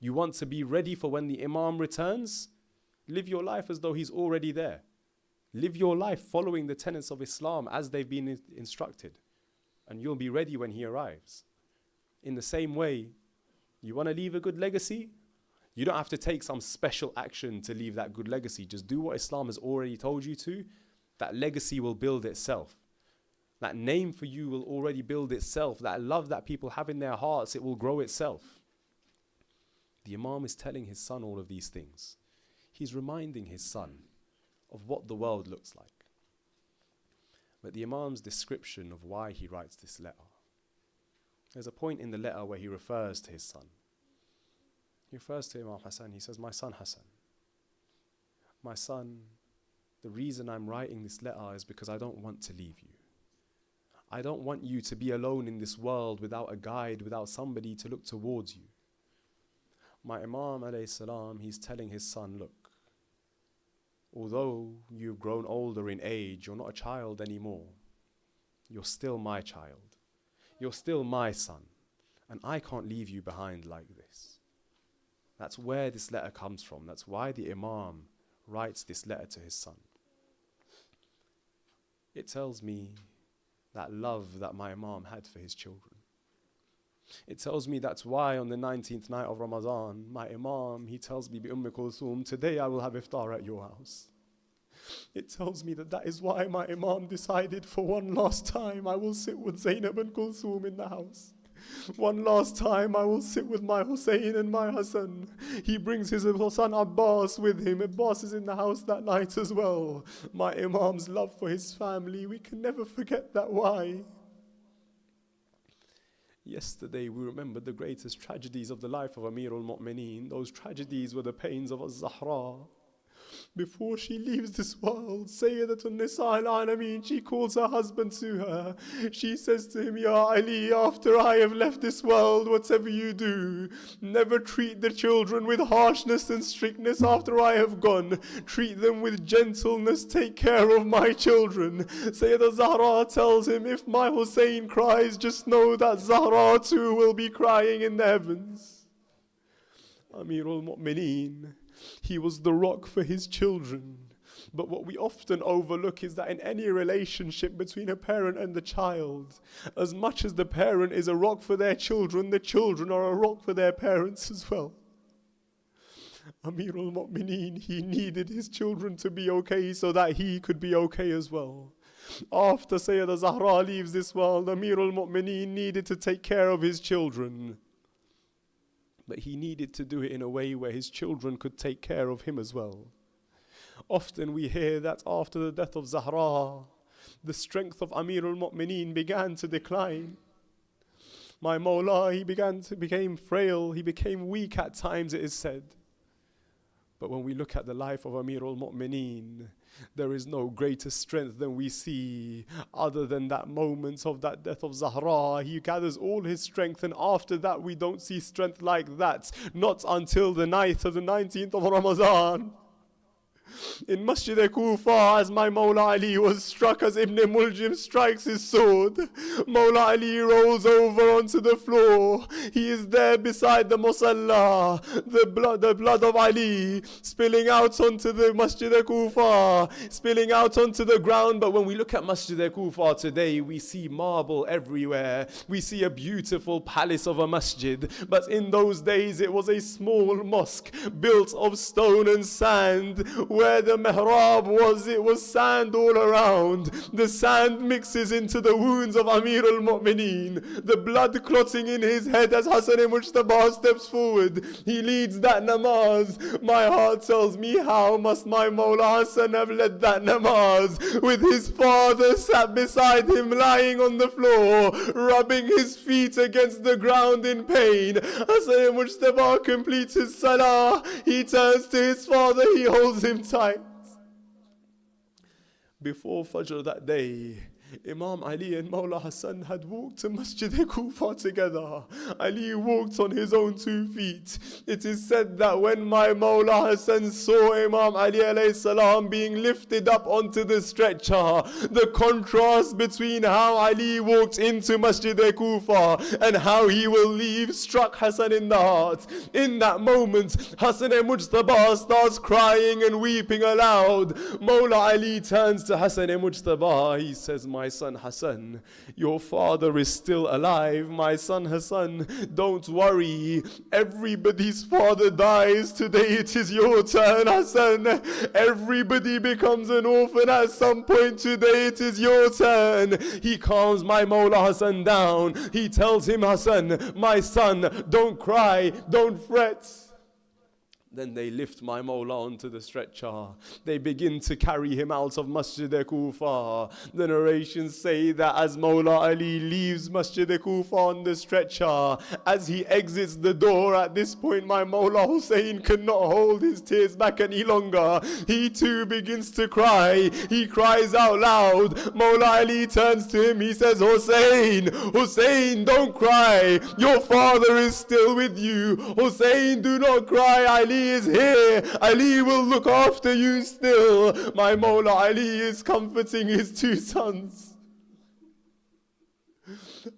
You want to be ready for when the Imam returns? Live your life as though he's already there. Live your life following the tenets of Islam as they've been instructed, and you'll be ready when he arrives. In the same way, you want to leave a good legacy? You don't have to take some special action to leave that good legacy. Just do what Islam has already told you to. That legacy will build itself. That name for you will already build itself. That love that people have in their hearts, it will grow itself. The Imam is telling his son all of these things. He's reminding his son of what the world looks like. But the Imam's description of why he writes this letter, there's a point in the letter where he refers to his son. He refers to Imam Hassan. He says, my son Hassan, my son, the reason I'm writing this letter is because I don't want to leave you. I don't want you to be alone in this world without a guide, without somebody to look towards you. My Imam alayhi salam, he's telling his son, look, although you've grown older in age, you're not a child anymore. You're still my child. You're still my son. And I can't leave you behind like this. That's where this letter comes from. That's why the Imam writes this letter to his son. It tells me that love that my Imam had for his children. It tells me that's why on the 19th night of Ramadan, my Imam, he tells me, Bi Kulthum, today I will have iftar at your house. It tells me that that is why my Imam decided for one last time I will sit with Zainab and Kulthum in the house. One last time I will sit with my Hussein and my Hassan. He brings his son Abbas with him. Abbas is in the house that night as well. My Imam's love for his family, we can never forget that. Why? Yesterday we remembered the greatest tragedies of the life of Amir al-Mu'mineen. Those tragedies were the pains of Az-Zahra. Before she leaves this world, Sayyidatun Nisa al-Alameen, she calls her husband to her. She says to him, Ya Ali, after I have left this world, whatever you do, never treat the children with harshness and strictness after I have gone. Treat them with gentleness, take care of my children. Sayyidah Zahra tells him, if my Hussein cries, just know that Zahra too will be crying in the heavens. Amir al-Mu'mineen, he was the rock for his children. But what we often overlook is that in any relationship between a parent and the child, as much as the parent is a rock for their children, the children are a rock for their parents as well. Amir al-Mu'mineen, he needed his children to be okay so that he could be okay as well. After Sayyidah Zahra leaves this world, Amir al-Mu'mineen needed to take care of his children. But he needed to do it in a way where his children could take care of him as well. Often we hear that after the death of Zahra, the strength of Amir al-Mu'mineen began to decline. My Mawla, he became frail, he became weak at times, it is said. But when we look at the life of Amir al-Mu'mineen, there is no greater strength than we see other than that moment of that death of Zahra. He gathers all his strength, and after that we don't see strength like that, not until the night of the 19th of Ramadan. In Masjid Kufa, as my Mawla Ali was struck as Ibn Muljim strikes his sword, Mawla Ali rolls over onto the floor. He is there beside the Musalla, the blood of Ali spilling out onto the Masjid Kufa, spilling out onto the ground. But when we look at Masjid Kufa today, we see marble everywhere. We see a beautiful palace of a masjid. But in those days, it was a small mosque built of stone and sand. Where the mihrab was, it was sand all around. The sand mixes into the wounds of Amir al-Mu'mineen. The blood clotting in his head as Hassan Mujtaba steps forward. He leads that namaz. My heart tells me, how must my Mawla Hassan have led that namaz? With his father sat beside him, lying on the floor, rubbing his feet against the ground in pain. Hassan Mujtaba completes his salah. He turns to his father, he holds him tight. Before Fajr that day, Imam Ali and Mawla Hassan had walked to Masjid Kufa together. Ali walked on his own 2 feet. It is said that when my Mawla Hassan saw Imam Ali alayhi salam being lifted up onto the stretcher, the contrast between how Ali walked into Masjid Kufa and how he will leave struck Hassan in the heart. In that moment, Hassan Mujtaba starts crying and weeping aloud. Mawla Ali turns to Hassan Mujtaba. He says, my son Hassan, your father is still alive. My son Hassan, don't worry. Everybody's father dies. Today it is your turn, Hassan. Everybody becomes an orphan at some point. Today it is your turn. He calms my Mawla Hassan down. He tells him, Hassan, my son, don't cry, don't fret. Then they lift my Mawla onto the stretcher. They begin to carry him out of Masjid Kufa. The narrations say that as Mawla Ali leaves Masjid Kufa on the stretcher, as he exits the door, at this point my Mawla Hussein cannot hold his tears back any longer. He too begins to cry. He cries out loud. Mawla Ali turns to him. He says, Hussein, Hussein, don't cry. Your father is still with you. Hussein, do not cry. Ali is here. Ali will look after you still. My Mawla Ali is comforting his 2 sons.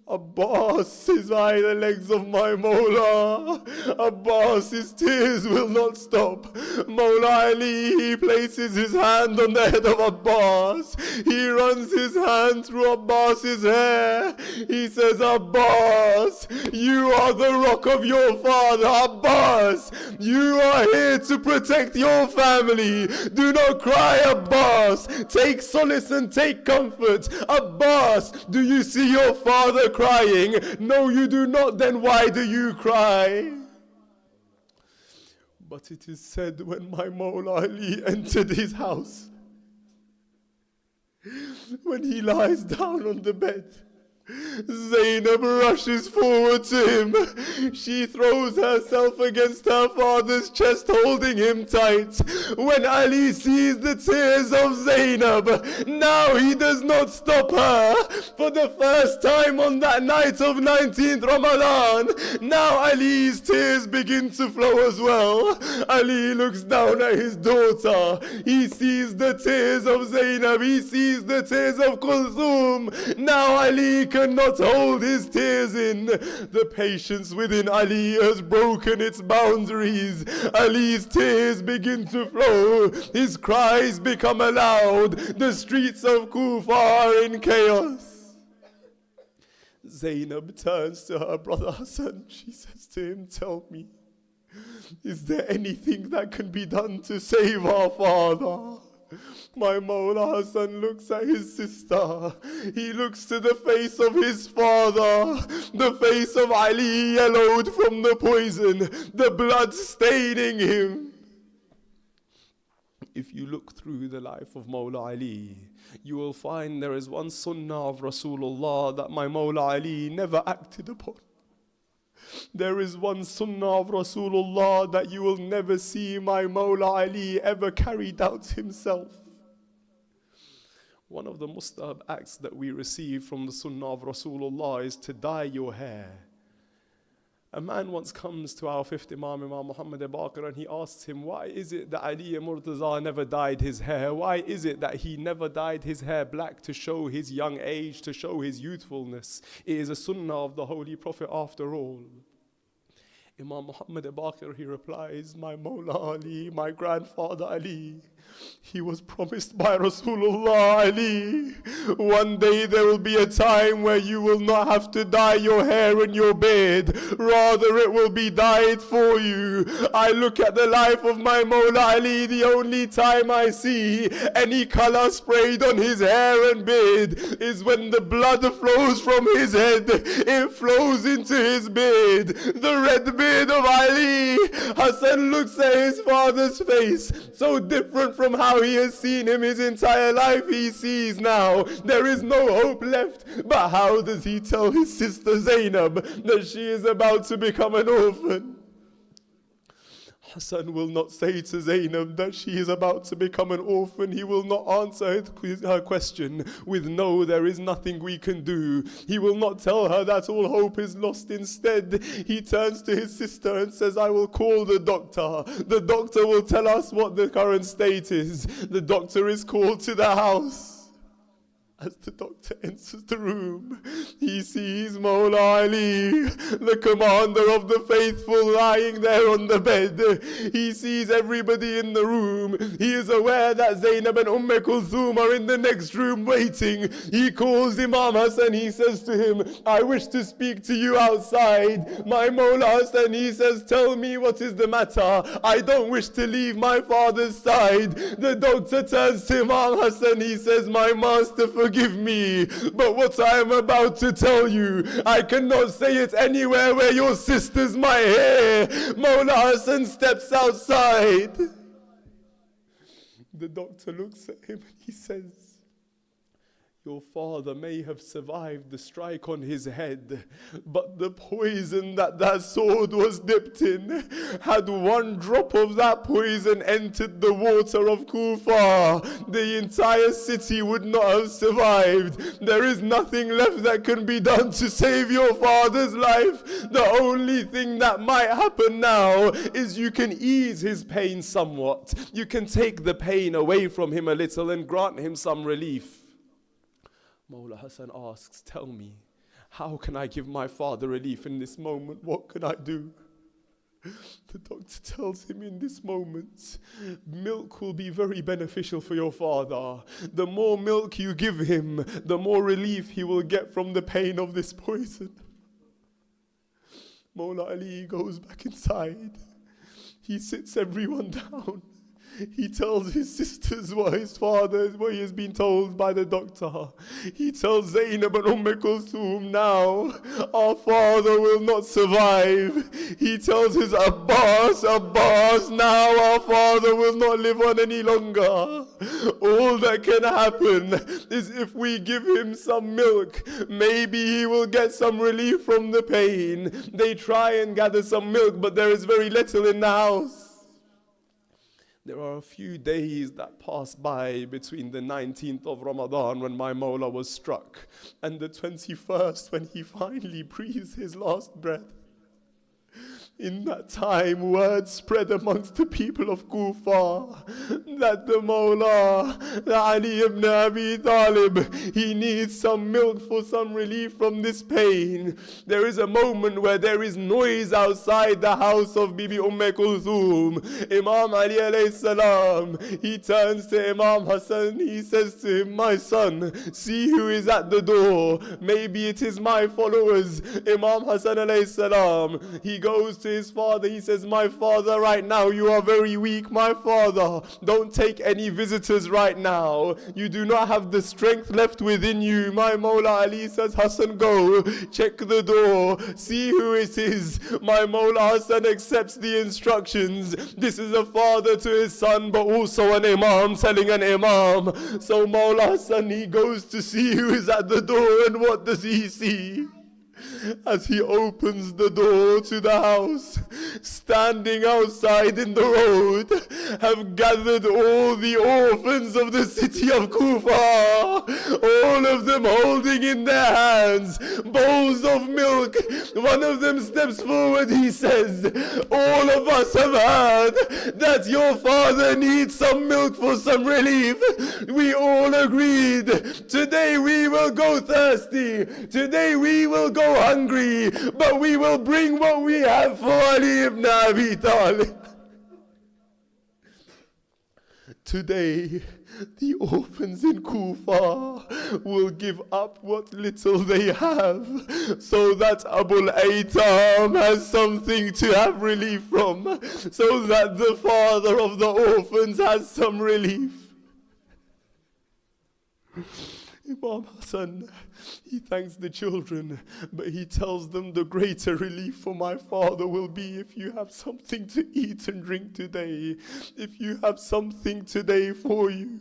Abbas is by the legs of my Mawla. Abbas's tears will not stop. Mawla Ali, he places his hand on the head of Abbas. He runs his hand through Abbas's hair. He says, Abbas, you are the rock of your father. Abbas, you are here to protect your family. Do not cry, Abbas. Take solace and take comfort. Abbas, do you see your father crying? No, you do not. Then why do you cry? But it is said when my Mawla Ali entered his house, when he lies down on the bed, Zainab rushes forward to him. She throws herself against her father's chest, holding him tight. When Ali sees the tears of Zainab, now he does not stop her. For the first time on that night of 19th Ramadan, now Ali's tears begin to flow as well. Ali looks down at his daughter. He sees the tears of Zainab. He sees the tears of Kulthum. Now Ali cannot hold his tears in. The patience within Ali has broken its boundaries. Ali's tears begin to flow. His cries become aloud. The streets of Kufa are in chaos. Zainab turns to her brother Hassan. She says to him, tell me, is there anything that can be done to save our father? My Mawla Hassan looks at his sister. He looks to the face of his father. The face of Ali yellowed from the poison, the blood staining him. If you look through the life of Mawla Ali, you will find there is one sunnah of Rasulullah that my Mawla Ali never acted upon. There is one sunnah of Rasulullah that you will never see my Mawla Ali ever carried out himself. One of the mustahab acts that we receive from the sunnah of Rasulullah is to dye your hair. A man once comes to our fifth Imam, Imam Muhammad Baqir, and he asks him, why is it that Ali Murtaza never dyed his hair? Why is it that he never dyed his hair black to show his young age, to show his youthfulness? It is a sunnah of the Holy Prophet after all. Imam Muhammad Baqir, he replies, my Mawla Ali, my grandfather Ali, he was promised by Rasulullah Ali, one day there will be a time where you will not have to dye your hair in your beard, rather it will be dyed for you. I look at the life of my Mawla Ali, the only time I see any color sprayed on his hair and beard is when the blood flows from his head, it flows into his beard, the red beard of Ali. Hassan looks at his father's face, so different from how he has seen him his entire life. He sees now there is no hope left. But how does he tell his sister Zainab that she is about to become an orphan? Hassan will not say to Zainab that she is about to become an orphan. He will not answer her question with no, there is nothing we can do. He will not tell her that all hope is lost. Instead, he turns to his sister and says, I will call the doctor. The doctor will tell us what the current state is. The doctor is called to the house. As the doctor enters the room, he sees Mawla Ali, the commander of the faithful, lying there on the bed. He sees everybody in the room. He is aware that Zainab and Kulthum are in the next room waiting. He calls Imam Hassan. He says to him, I wish to speak to you outside. My Mawla Hassan, he says, tell me what is the matter. I don't wish to leave my father's side. The doctor turns to Imam Hassan. He says, my master, forgive me, but what I am about to tell you, I cannot say it anywhere where your sisters might hear. Mawla Hassan steps outside. The doctor looks at him and he says, your father may have survived the strike on his head, but the poison that sword was dipped in, had one drop of that poison entered the water of Kufa, the entire city would not have survived. There is nothing left that can be done to save your father's life. The only thing that might happen now is you can ease his pain somewhat. You can take the pain away from him a little and grant him some relief. Mawla Hassan asks, tell me, how can I give my father relief in this moment? What can I do? The doctor tells him, in this moment, milk will be very beneficial for your father. The more milk you give him, the more relief he will get from the pain of this poison. Mawla Ali goes back inside. He sits everyone down. He tells his sisters what he has been told by the doctor. He tells Zainab and Kulthum, now our father will not survive. He tells his Abbas, now our father will not live on any longer. All that can happen is if we give him some milk, maybe he will get some relief from the pain. They try and gather some milk, but there is very little in the house. There are a few days that pass by between the 19th of Ramadan when my Mawla was struck and the 21st when he finally breathes his last breath. In that time, word spread amongst the people of Kufa that the Mawla, the Ali ibn Abi Talib, he needs some milk for some relief from this pain. There is a moment where there is noise outside the house of Bibi Kulthum. Imam Ali alayhi salam, he turns to Imam Hassan, he says to him, my son, see who is at the door. Maybe it is my followers. Imam Hassan alayhi salam, he goes to his father, he says, my father, right now you are very weak, my father. Don't take any visitors right now. You do not have the strength left within you. My Mawla Ali says, Hassan, go, check the door, see who it is. My Mawla Hassan accepts the instructions. This is a father to his son, but also an imam telling an imam. So Mawla Hassan, he goes to see who is at the door, and what does he see? As he opens the door to the house, standing outside in the road, have gathered all the orphans of the city of Kufa, all of them holding in their hands bowls of milk. One of them steps forward, he says, all of us have heard that your father needs some milk for some relief. We all agreed, today we will go thirsty, today we will go hungry, but we will bring what we have for Ali ibn Abi Talib. Today, the orphans in Kufa will give up what little they have so that Abul Aitam has something to have relief from, so that the father of the orphans has some relief. Imam Hassan, he thanks the children, but he tells them the greater relief for my father will be if you have something to eat and drink today, if you have something today for you.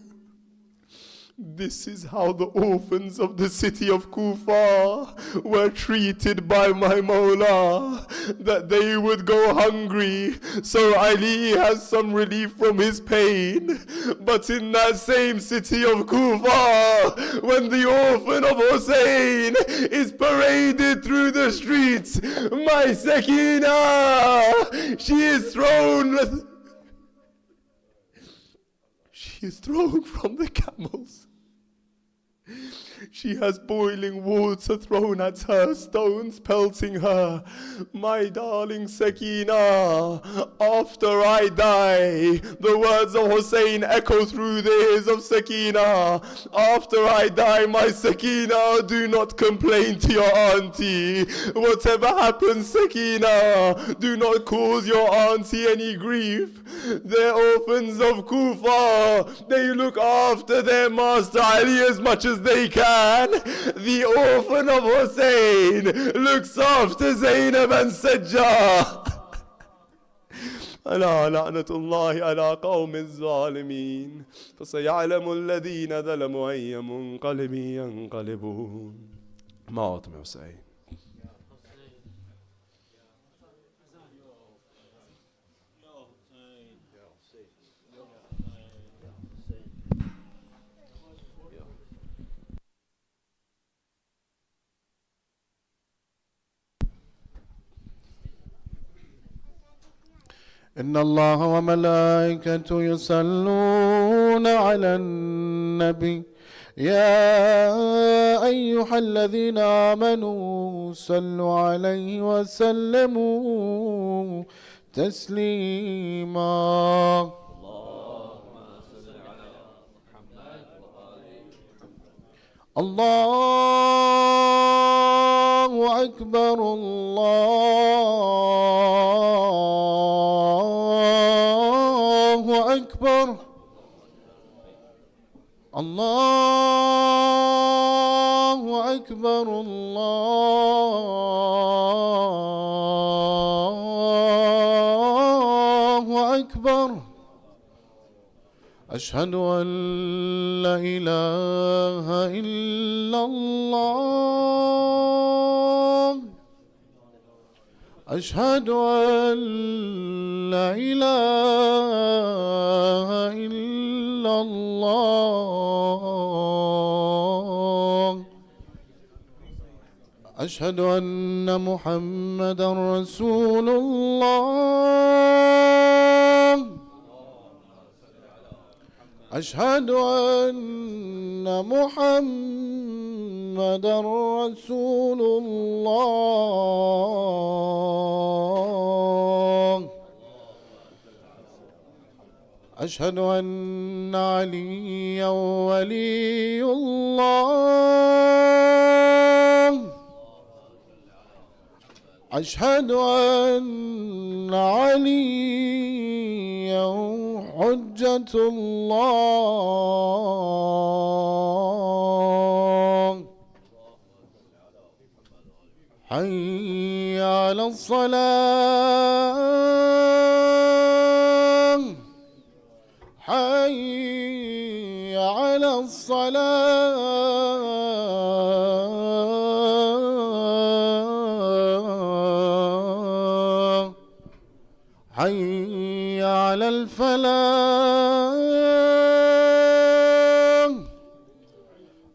This is how the orphans of the city of Kufa were treated by my Mawla, that they would go hungry, so Ali has some relief from his pain. But in that same city of Kufa, when the orphan of Hussein is paraded through the streets, my Sakina, she is thrown from the camels. She has boiling water thrown at her, stones pelting her. My darling Sakina, after I die, the words of Hussein echo through the ears of Sakina. After I die, my Sakina, do not complain to your auntie. Whatever happens, Sakina, do not cause your auntie any grief. They're orphans of Kufa. They look after their master Ali as much as they can. The orphan of Hussein looks after Zainab and Sajjah. ألا لعنة الله على قوم الظالمين فسيعلم الذين ظلموا أي منقلب ينقلبون. موت حسين. إن الله وملائكته يصلون على النبي يا أيها الذين آمنوا صلوا عليه وسلموا تسليما. الله أكبر الله أكبر الله أكبر الله أكبر. أشهد أن لا إله إلا الله أشهد أن لا إله إلا الله أشهد أن محمدا رسول الله أشهد أن محمدا رسول الله أشهد أن عليا ولي الله أشهد أن عليا حجة الله حي على الصلاة حي على الصلاة حي على الفلاح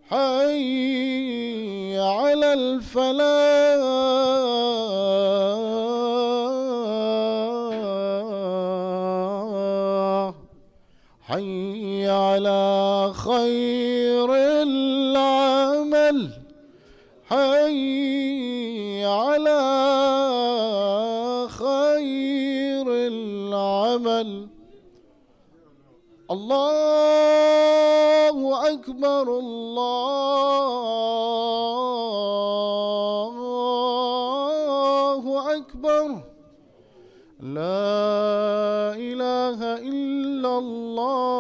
حي على الفلاح حي على خير العمل حي على خير العمل. الله أكبر الله أكبر لا إله إلا الله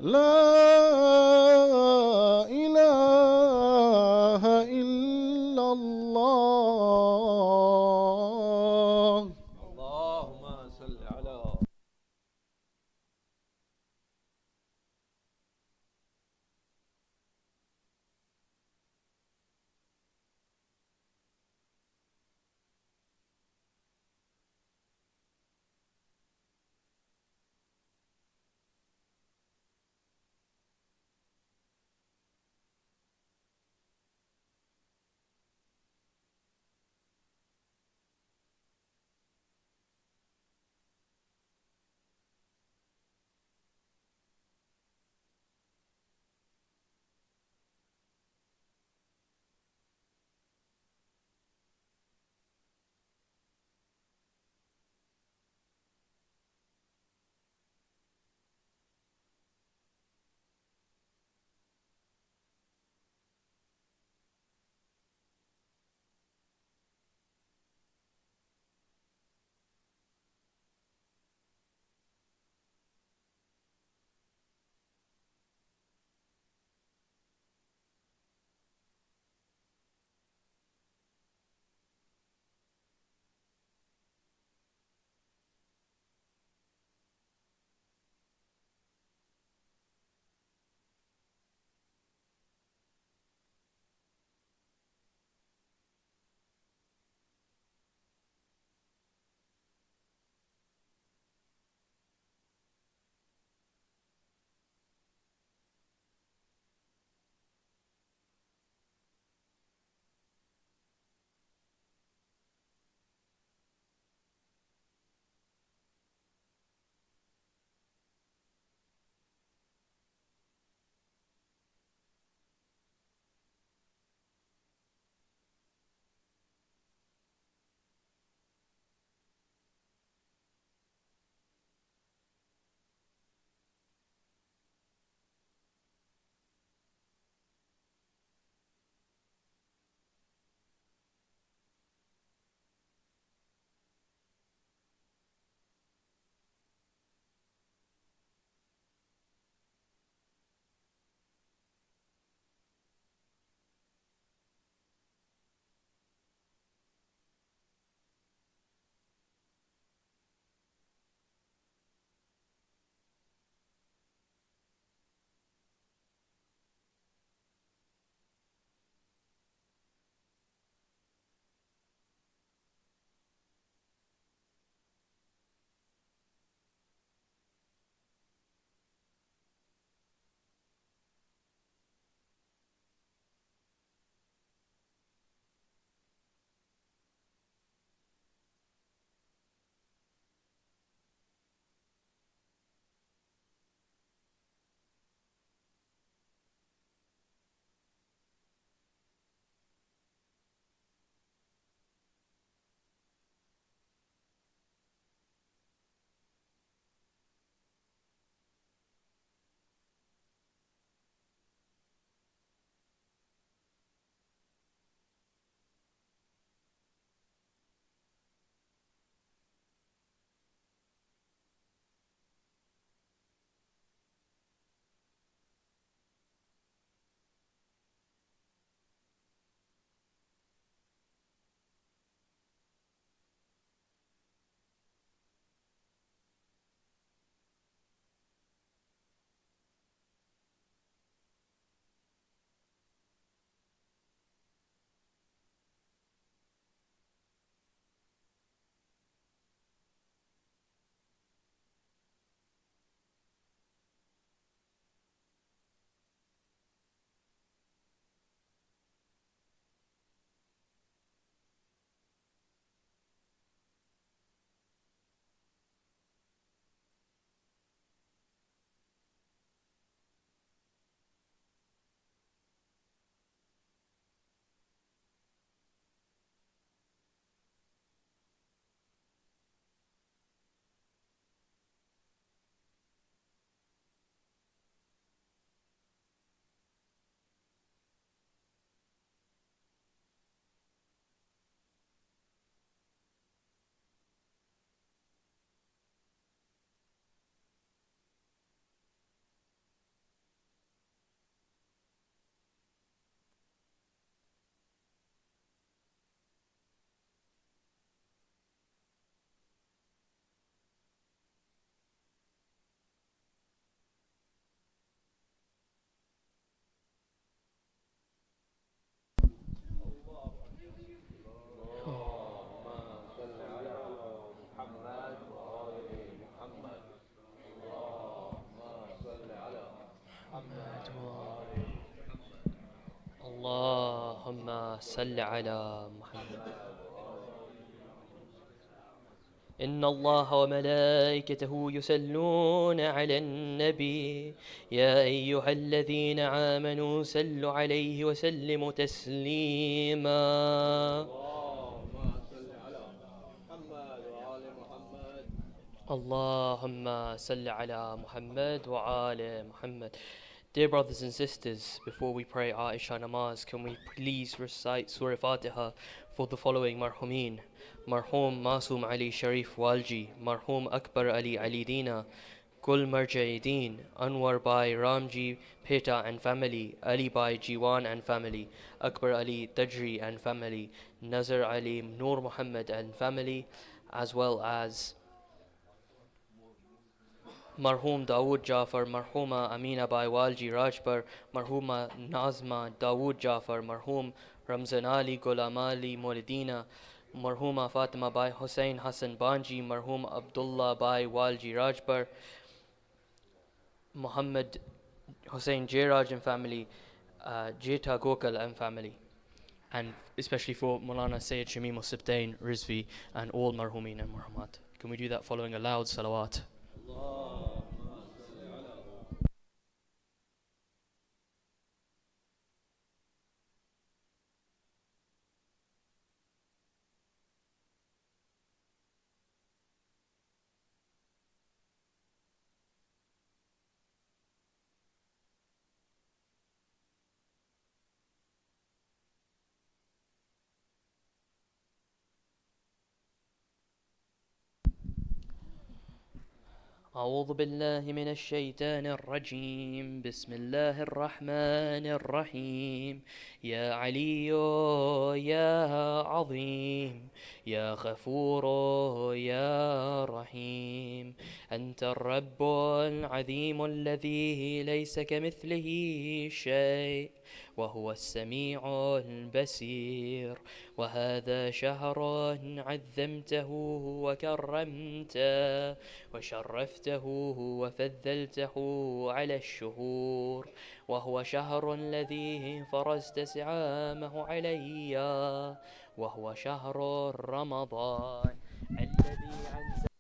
لا إله إلا الله. اللهم صل على صل على محمد. إن الله وملائكته يصلون على النبي يا أيها الذين آمنوا صلوا عليه وسلموا تسليما. اللهم صل على محمد وآل محمد. Dear brothers and sisters, before we pray our Isha Namaz, can we please recite Surah Fatiha for the following marhumin? Marhum Masum Ali Sharif Walji, Marhum Akbar Ali Ali Dina, Kul Marjaideen, Anwar Bhai Ramji Peta and family, Ali Bhai Jiwan and family, Akbar Ali Tajri and family, Nazar Ali Noor Muhammad and family, as well as Marhum Dawood Jafar, Marhuma Amina Bai Walji Rajpur, Marhuma Nazma Dawood Jafar, Marhum Ramzan Ali Ghulam Ali Mouladina, Marhuma Fatima Bai Hussein Hassan Banji, Marhum Abdullah Bai Walji Rajpur, Muhammad Hussein Jairaj and family, Jeta Gokal and family, and especially for Mulana Sayyid Shamim Sibtain, Rizvi, and all Marhumin and Marhumat. Can we do that following a loud salawat? أعوذ بالله من الشيطان الرجيم. بسم الله الرحمن الرحيم. يا علي يا عظيم يا غفور يا رحيم، أنت الرب العظيم الذي ليس كمثله شيء وهو السميع البصير. وهذا شهر عظمته وكرمته وشرفته وفضلته على الشهور، وهو شهر الذي فرزت سعامه علي، وهو شهر رمضان الذي أنزل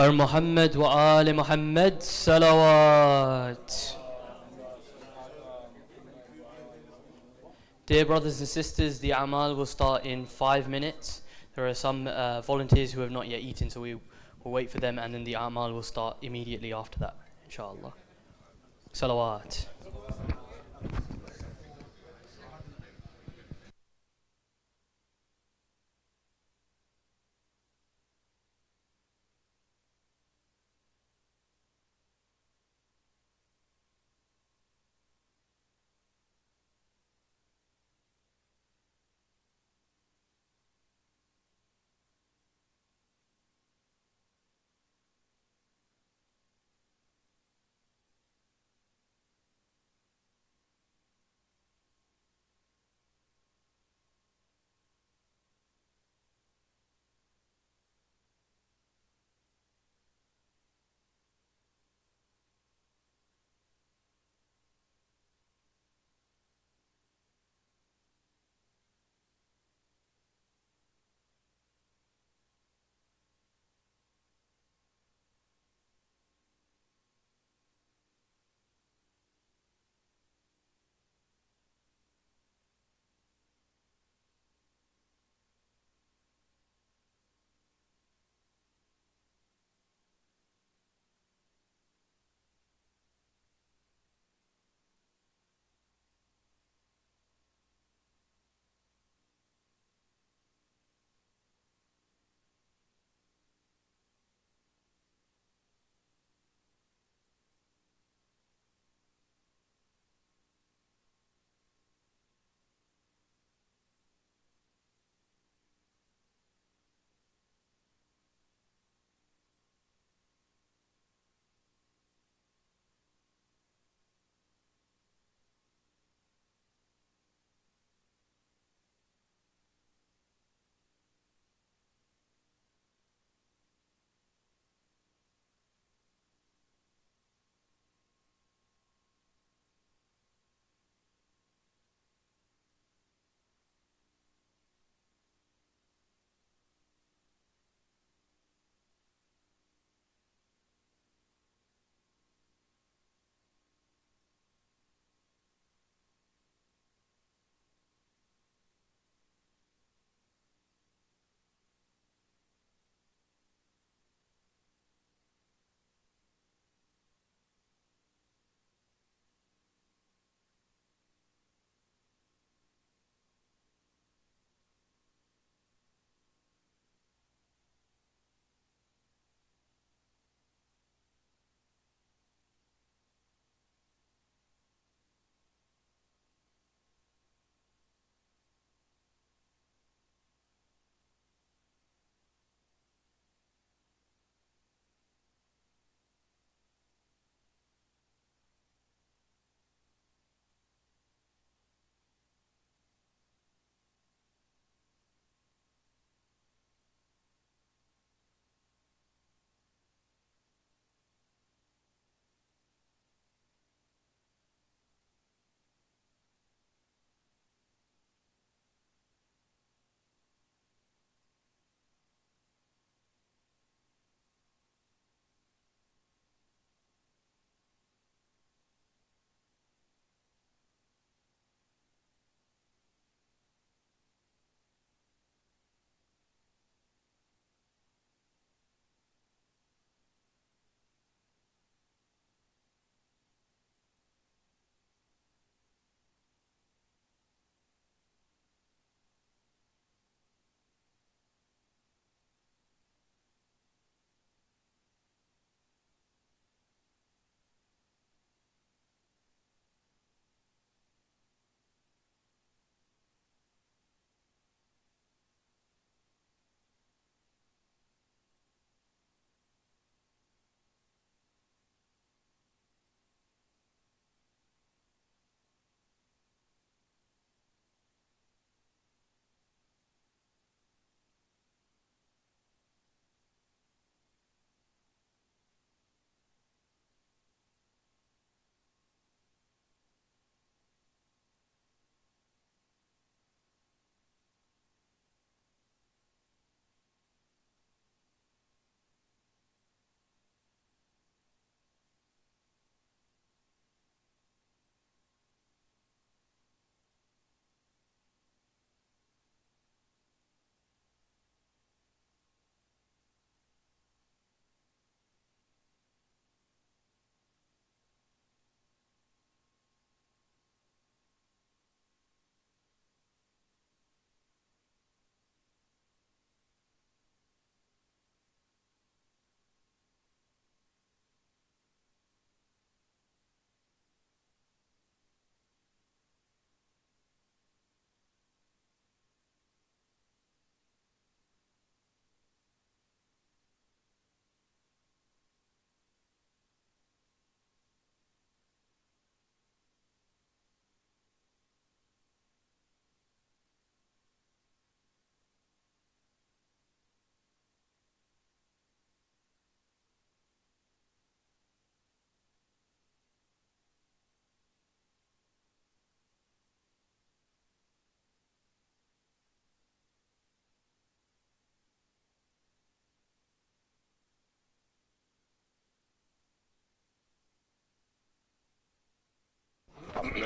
For Muhammad wa Ali Muhammad, salawat. Dear brothers and sisters, the Amal will start in 5 minutes. There are some volunteers who have not yet eaten, so we will wait for them, and then the Amal will start immediately after that, inshallah. Salawat.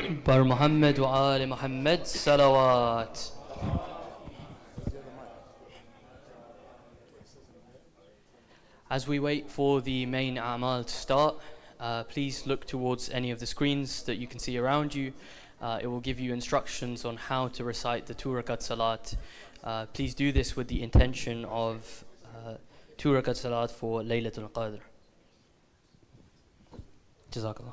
بر محمد وآل محمد صلوات. As we wait for the main a'mal to start, please look towards any of the screens that you can see around you. It will give you instructions on how to recite the 2 rakat salat. Please do this with the intention of 2 rakat salat for Laylatul Qadr. Jazakallah.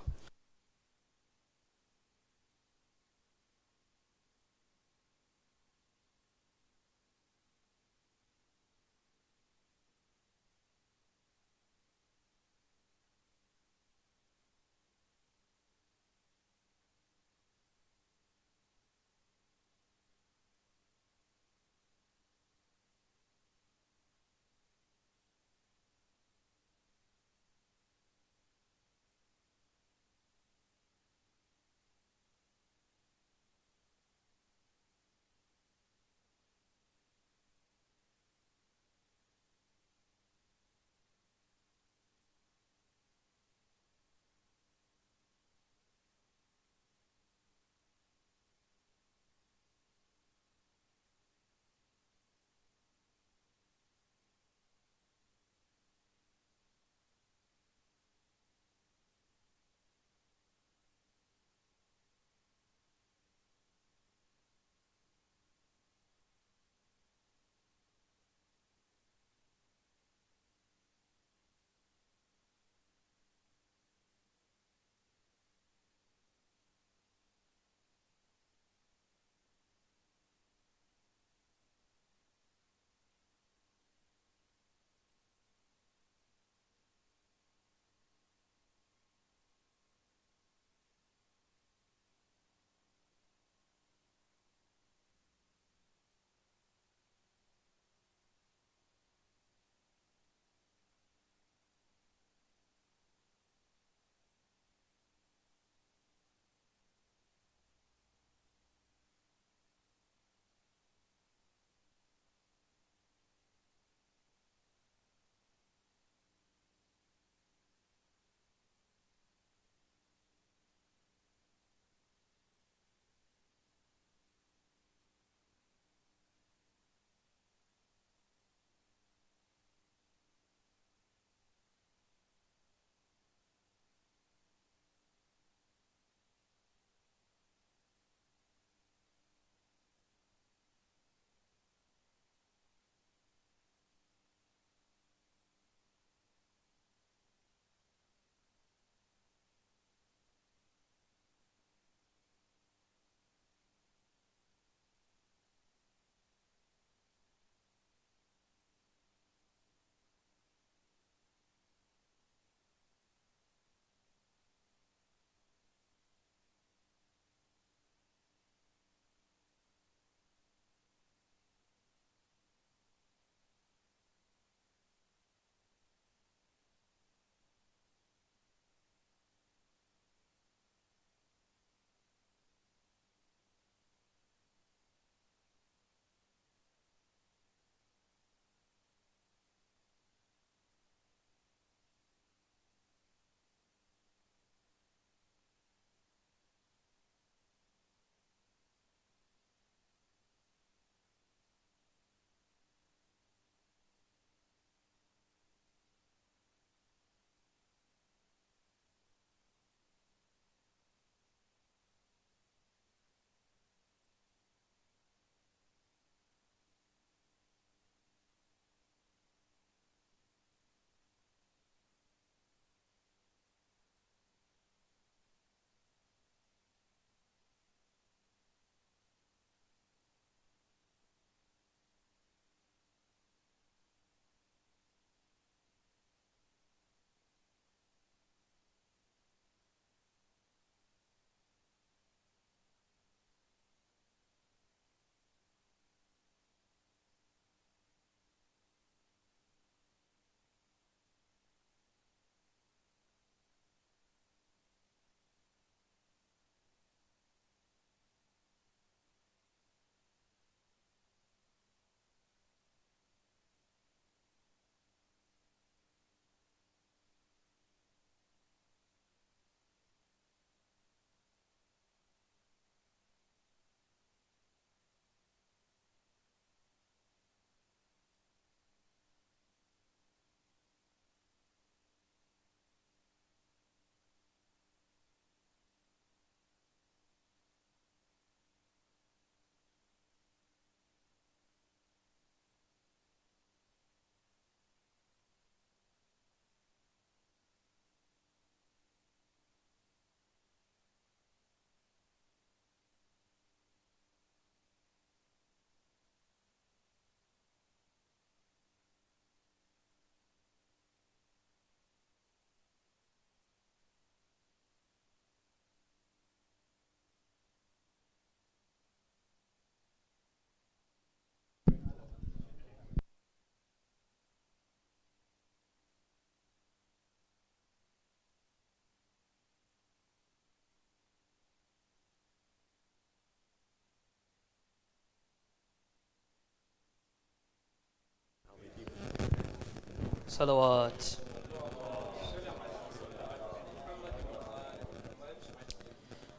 Salawat.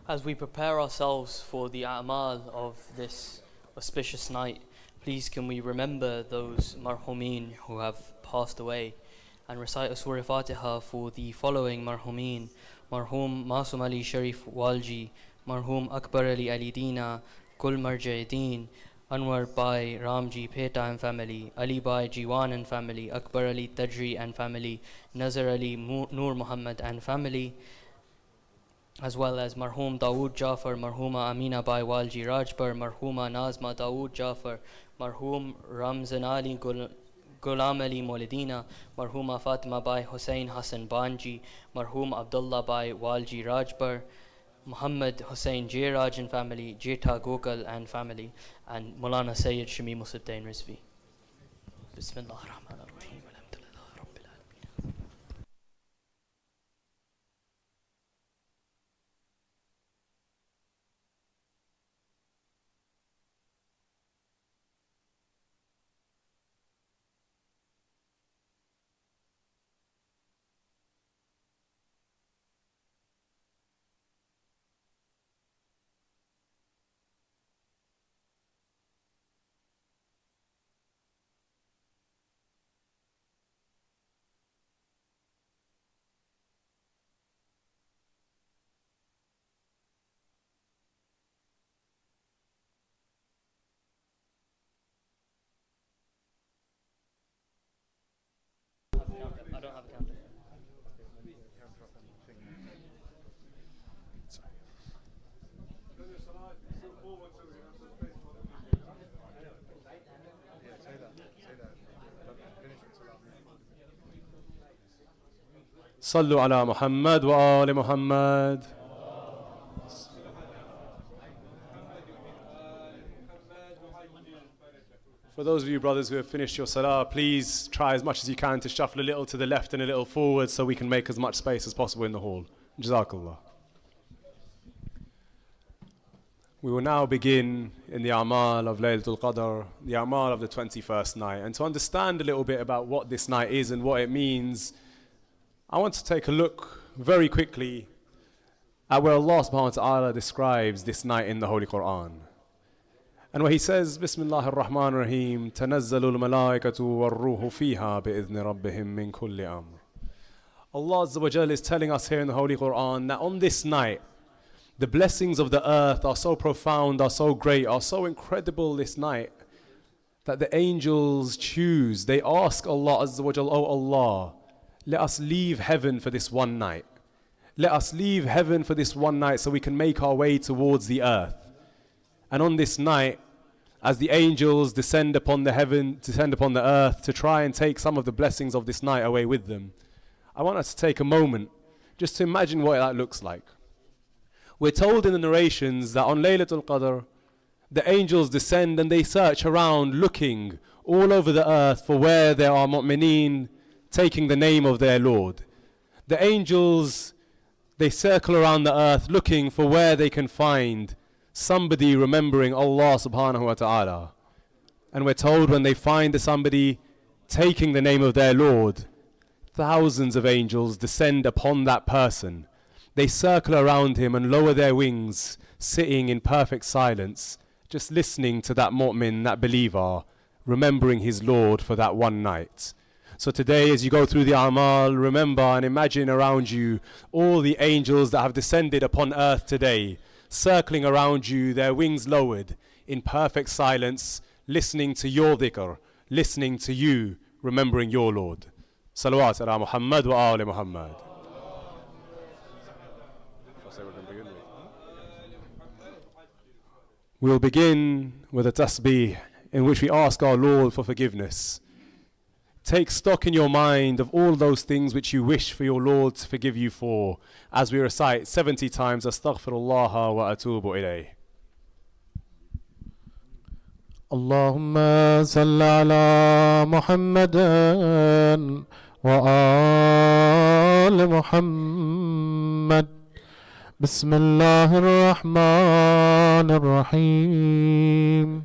As we prepare ourselves for the a'mal of this auspicious night, please can we remember those marhumin who have passed away and recite a Surah Fatiha for the following marhumin: Marhum Masum Ali Sharif Walji, Marhum Akbar Ali Dina, Kul Marjaideen, Anwar Bhai Ramji Peta and family, Ali Bhai Jiwan and family, Akbar Ali Tajri and family, Nazar Ali Noor Muhammad and family, as well as Marhum Dawood Jafar, Marhuma Amina Bai Walji Rajbar, Marhuma Nazma Dawood Jafar, Marhum Ramzan Ali Ghulam Ali Molidina, Marhuma Fatima Bai Hussein Hassan Banji, Marhum Abdullah Bai Walji Rajbar, Muhammad Hussein Jairaj and family, Jeta Gokal and family, and Maulana Sayyid Shami Musuddin Rizvi. Bismillah ar-Rahman ar-Rahim. Alhamdulillah Rabbil Alameen. I don't have a counter. صلوا على محمد وآل محمد. For those of you brothers who have finished your salah, please try as much as you can to shuffle a little to the left and a little forward so we can make as much space as possible in the hall. Jazakallah. We will now begin in the A'mal of Laylatul Qadr, the A'mal of the 21st night. And to understand a little bit about what this night is and what it means, I want to take a look very quickly at where Allah subhanahu wa ta'ala describes this night in the Holy Quran. And where he says, Bismillah ar-Rahman ar-Rahim, تَنَزَّلُ الْمَلَائِكَةُ وَالرُّوحُ فِيهَا بِإِذْنِ رَبِّهِمْ مِنْ كُلِّ أَمْرٍ. Allah Azza wa Jal is telling us here in the Holy Quran that on this night, the blessings of the earth are so profound, are so great, are so incredible this night, that the angels choose, they ask Allah Azza wa Jal, oh Allah, let us leave heaven for this one night. Let us leave heaven for this one night so we can make our way towards the earth. And on this night, as the angels descend upon the earth to try and take some of the blessings of this night away with them, I want us to take a moment just to imagine what that looks like. We're told in the narrations that on Laylatul Qadr, the angels descend and they search around looking all over the earth for where there are mu'mineen taking the name of their Lord. The angels, they circle around the earth looking for where they can find somebody remembering Allah subhanahu wa ta'ala. And we're told when they find somebody taking the name of their Lord, thousands of angels descend upon that person. They circle around him and lower their wings, sitting in perfect silence, just listening to that mu'min, that believer, remembering his Lord for that one night. So today, as you go through the A'mal, remember and imagine around you all the angels that have descended upon earth today, circling around you, their wings lowered, in perfect silence, listening to your dhikr, listening to you, remembering your Lord. Salawat ala Muhammad wa ali Muhammad. We'll begin with a tasbih in which we ask our Lord for forgiveness. Take stock in your mind of all those things which you wish for your Lord to forgive you for, as we recite 70 times Astaghfirullah wa atubu ilayh. Allahumma salli ala Muhammadin wa ali Muhammad. Bismillahir Rahmanir Rahim.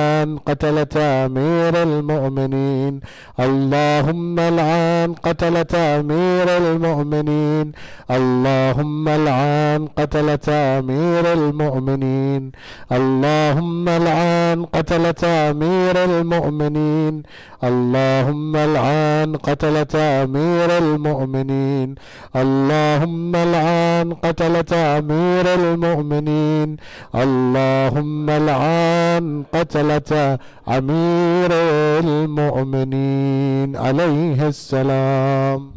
العن قتلة أمير المؤمنين اللهم العن قتلة أمير المؤمنين اللهم العن قتلة أمير المؤمنين اللهم العن قتلة أمير المؤمنين اللهم العن قتلة أمير المؤمنين اللهم العن قتلة أمير المؤمنين اللهم العن قتلة أمير المؤمنين عليه السلام.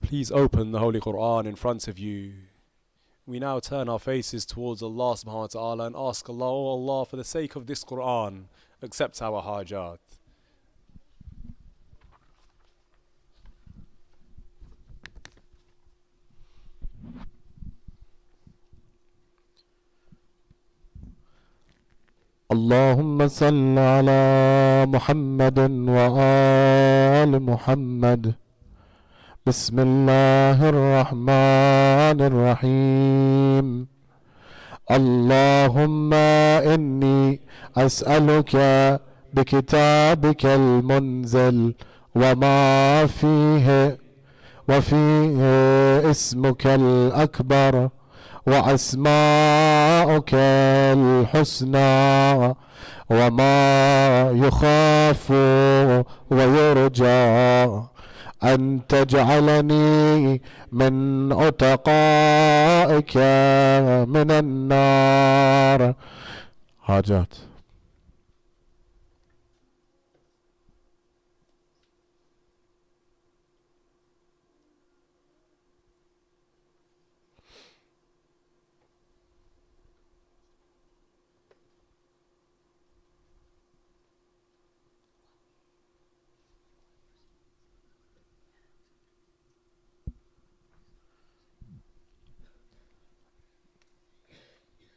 Please open the Holy Quran in front of you. We now turn our faces towards Allah subhanahu wa ta'ala and ask Allah, oh Allah, for the sake of this Quran, accept our hajat. اللهم صل على محمد وآل محمد. بسم الله الرحمن الرحيم. اللهم إني أسألك بكتابك المنزل وفيه اسمك الأكبر وأسماؤك الحسنى وما يخاف ويرجى أن تجعلني من عتقائك من النار. حاجات.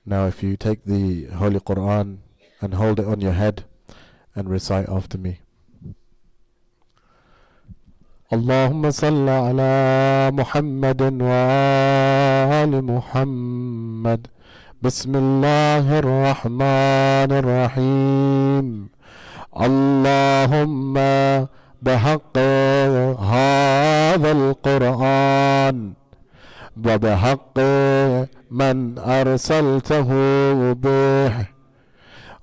Now if you take the Holy Quran and hold it on your head and recite after me. اللهم صل على محمد وآل محمد. بسم الله الرحمن الرحيم. اللهم بحق هذا القرآن وبحق من أرسلته به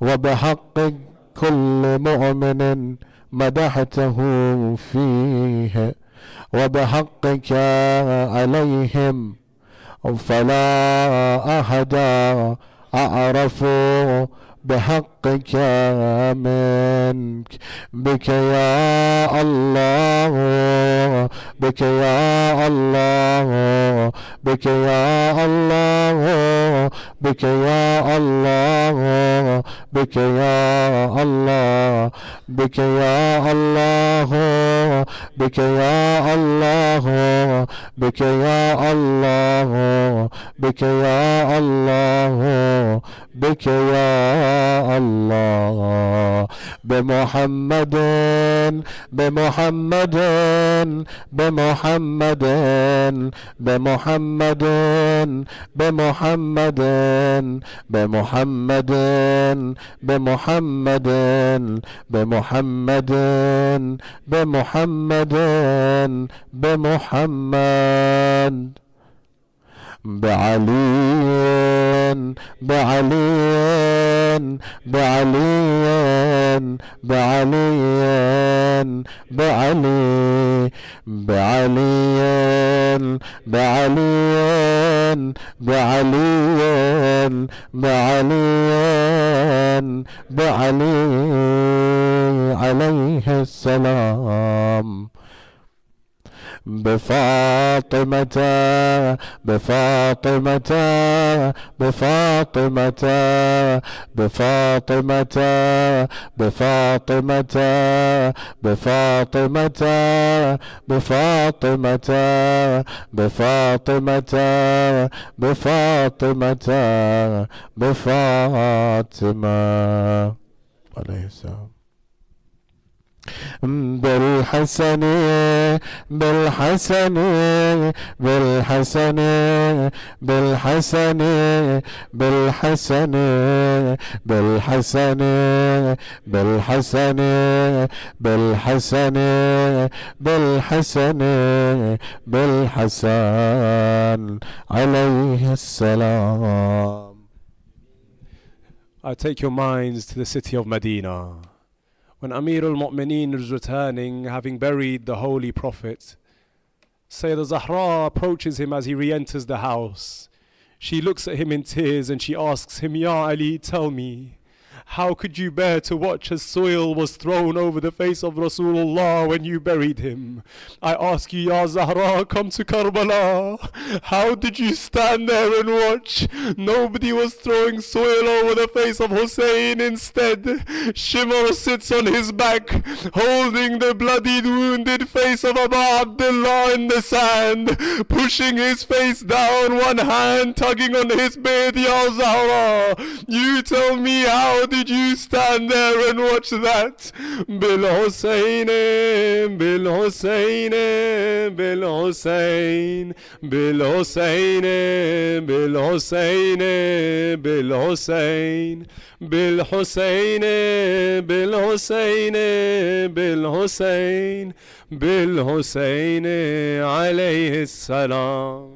وبحق كل مؤمن مدحته فيه وبحقك عليهم فلا أحد أعرف بحقك منك. بك يا الله بك يا الله بك يا الله بك يا الله بك يا الله بك يا الله بك يا الله بك يا الله بك يا الله بك يا الله. بمحمد بمحمد بمحمد بمحمد بمحمد بمحمد بمحمد بمحمد بمحمد بمحمد بعلي بعلي بعلي بعلي بعلي بعلي بعلي بعلي بعلي بعلي عليه السلام. بفاطمة بفاطمة بفاطمة بفاطمة بفاطمة بفاطمة بفاطمة بفاطمة بفاطمة بفاطمة عليه السلام. بالحسن بالحسن بالحسن بالحسن بالحسن بالحسن بالحسن بالحسن بالحسن بالحسن عليه السلام. I take your minds to the city of Medina. When Amir al-Mu'mineen is returning, having buried the Holy Prophet, Sayyidah Zahra approaches him as he re-enters the house. She looks at him in tears and she asks him, Ya Ali, tell me, how could you bear to watch as soil was thrown over the face of Rasulullah when you buried him? I ask you, Ya Zahra, come to Karbala. How did you stand there and watch? Nobody was throwing soil over the face of Hussein. Instead, Shimr sits on his back, holding the bloodied, wounded face of Abu Abdullah in the sand, pushing his face down, one hand tugging on his beard. Ya Zahra, you tell me, how did you stand there and watch that? Bil Hussein, Bil Hussein, Bil Hussein, Bil Hussein, Bil Hussein, Bil Hussein, Bil Hussein, Bil Hussein, Bil Hussein, Bil Hussein alayhi salam.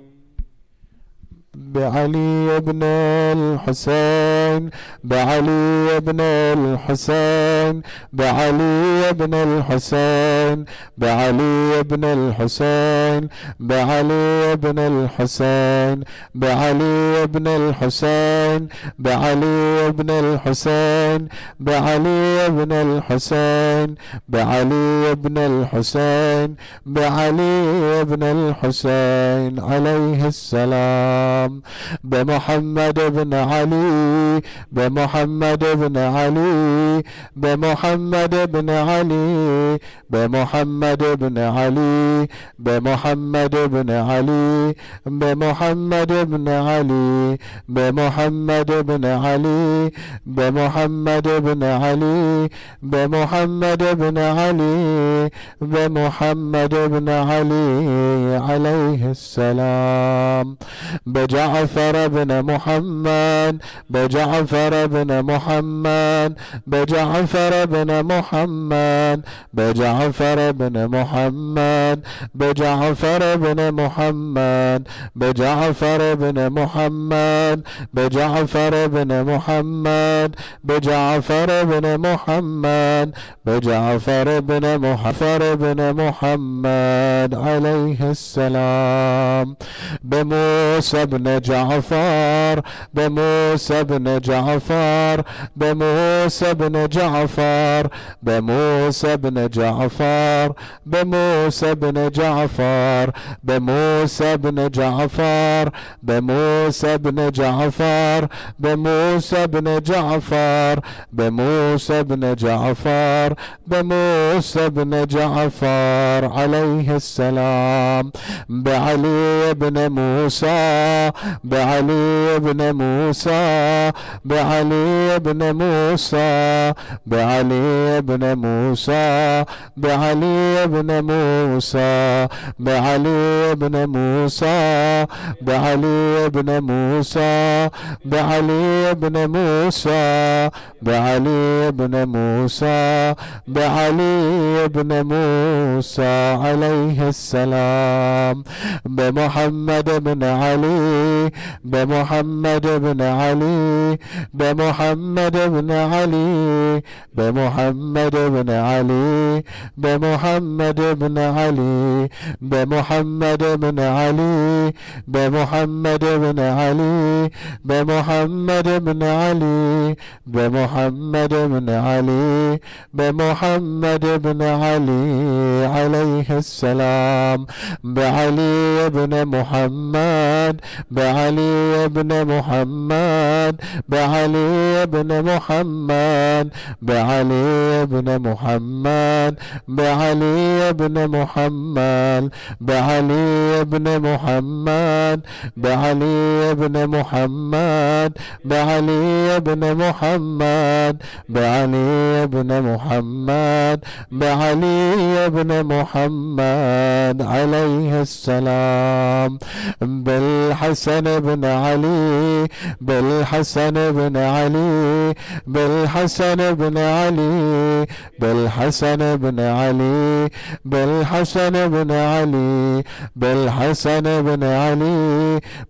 بعلي بن الحسين بعلي بن الحسين بعلي بن الحسين بعلي بن الحسين بعلي بن الحسين بعلي بن الحسين بعلي بن الحسين بعلي بن الحسين بعلي بن الحسين بعلي بن الحسين عليه السلام. بمحمد بن علي بمحمد بن علي بمحمد بن علي بمحمد بن علي بمحمد بن علي بمحمد بن علي بمحمد بن علي بمحمد بن علي بمحمد بن علي بمحمد بن علي عليه السلام. بجعفر بن محمد بجعفر بن محمد بجعفر بن محمد بجعفر بن محمد بجعفر بن محمد بجعفر بن محمد بجعفر بن محمد بجعفر بن محمد بجعفر بن محفر بن محمد عليه السلام. بموسى بن جعفر بموسى بن جعفر بموسى بن جعفر بموسى بن جعفر بموسى بن جعفر بموسى بن جعفر بموسى بن جعفر بموسى بن جعفر بموسى بن جعفر بموسى بن جعفر عليه السلام. بعلي بن موسى بعلي بن موسى بعلي بن موسى بعلي بن موسى بعلي بن موسى بعلي بن موسى بعلي بن موسى بعلي بن موسى بعلي بن موسى بعلي بن موسى عليه السلام. بمحمد بن علي بمحمد بن علي بمحمد بن علي بمحمد بن علي بمحمد بن علي بمحمد بن علي بمحمد بن علي بمحمد بن علي بمحمد بن علي بمحمد بن علي عليه السلام بعلي بن محمد بعلي بن محمد بعلي بن محمد بعلي بن محمد بعلي بن محمد بعلي بن محمد بعلي بن محمد بعلي بن محمد بعلي بن محمد بعلي بن محمد عليه السلام بالحسن بن علي بالحسن بن علي بالحسن بن علي بالحسن بن علي بالحسن بن علي بالحسن بن علي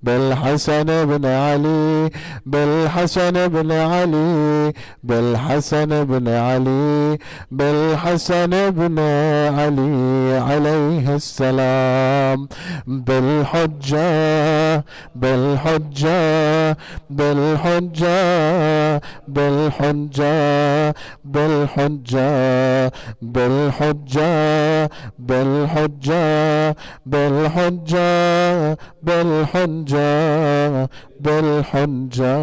بالحسن بن علي بالحسن بن علي بالحسن بن علي بالحسن بن علي عليه السلام بالحجة بالحجة بالحجة بالحجة بالحجة بالحجة بالحجة بالحجة بالحجة بالحجة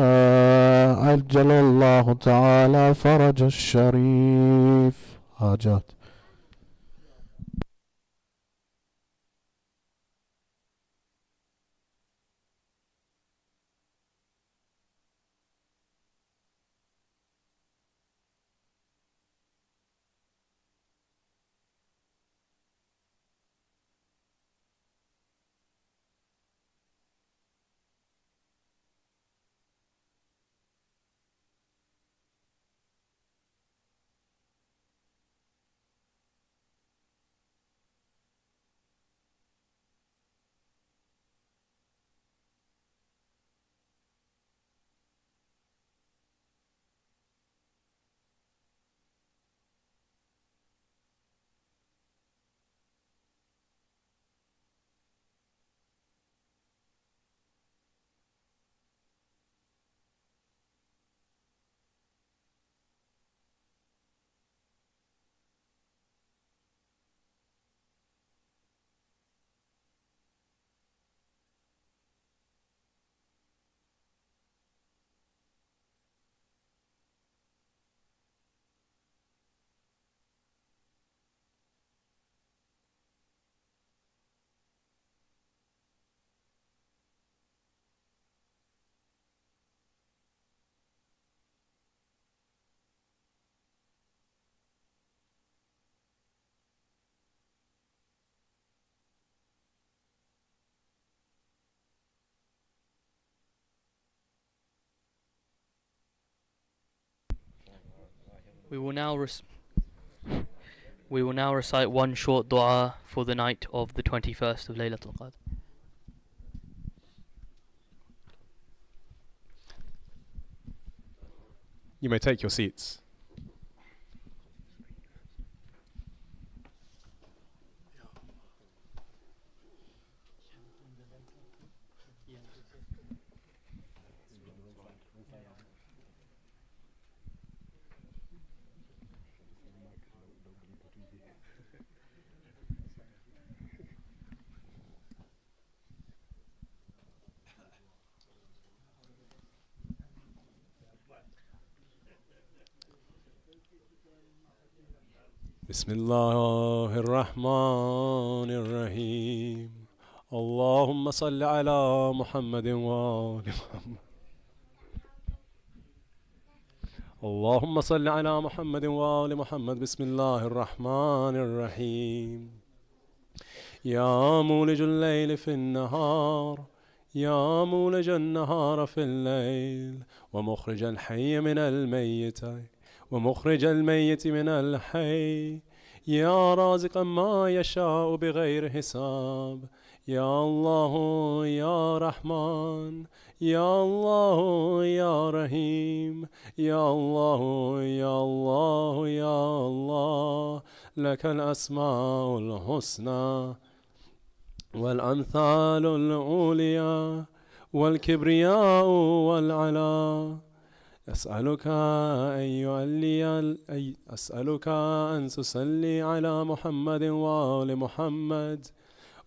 عجل الله تعالى فرج الشريف. حاجات. We will now recite one short dua for the night of the 21st of Laylatul Qadr. You may take your seats. بسم الله الرحمن الرحيم. اللهم صل على محمد وآل محمد. اللهم صل على محمد وآل محمد. بسم الله الرحمن الرحيم. يا مولج الليل في النهار يا مولج النهار في الليل ومخرج الحي من الميت ومخرج الميت من الحي يا رازقا ما يشاء بغير حساب. يا الله يا رحمن يا الله يا رحيم يا الله يا الله يا الله لك الأسماء الحسنى والأمثال العليا والكبرياء والعلا. أسألك أسألك أن تصلي على محمد وآل محمد،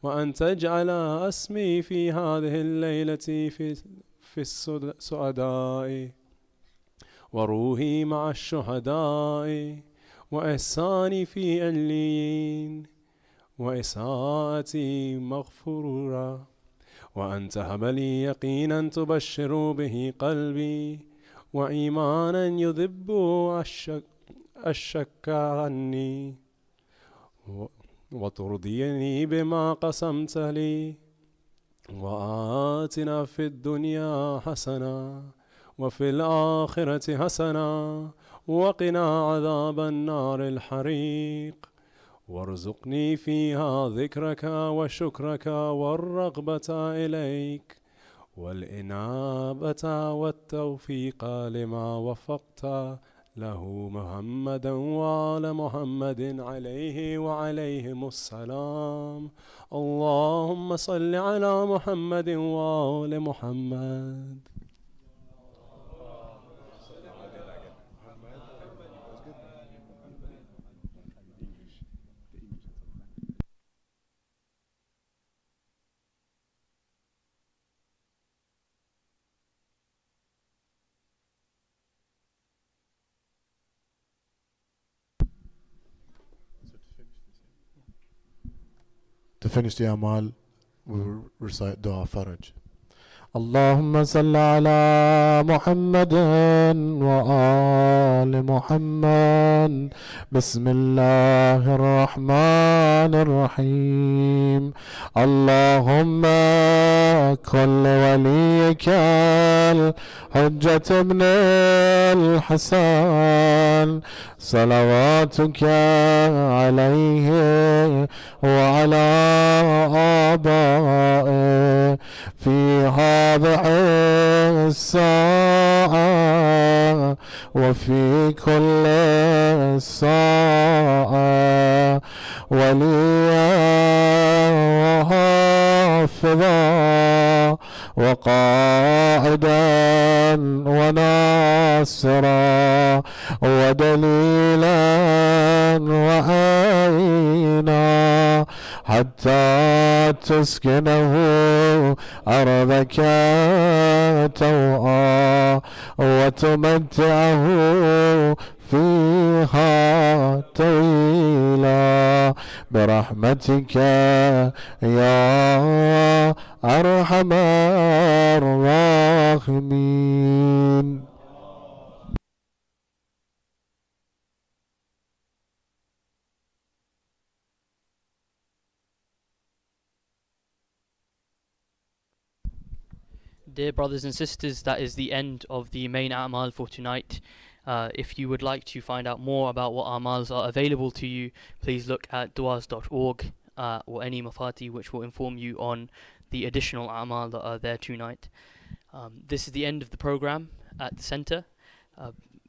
وأن تجعل اسمي في هذه الليلة في السعداء، وروحي مع الشهداء، وإحساني في عليين، وإساءتي مغفورا، وأن تهب لي يقينا تبشر به قلبي، وإيمانا يذب الشك عني، وترضيني بما قسمت لي. وآتنا في الدنيا حسنة وفي الآخرة حسنة وقنا عذاب النار الحريق، وارزقني فيها ذكرك وشكرك والرغبة إليك والإنابة والتوفيق لما وفقت له محمدا وآل محمد عليه وعليهم السلام. اللهم صل على محمد وآل محمد. To finish the Amal, we'll recite Dua Faraj. اللهم صل على محمد وآل محمد. بسم الله الرحمن الرحيم. اللهم كن وليك الحجة ابن الحسن صلواتك عليه وعلى آبائه في هذه الساعة وفي كل ساعة، وليا وحافظا وقائدا وناصرا ودليلا وعينا، حتى تسكنه أرضك توعا وتمتعه فيها طويلا برحمتك يا أرحم الراحمين. Dear brothers and sisters, that is the end of the main A'mal for tonight. If you would like to find out more about what A'mals are available to you, please look at duas.org or any mafati which will inform you on the additional A'mal that are there tonight. This is the end of the program at the center.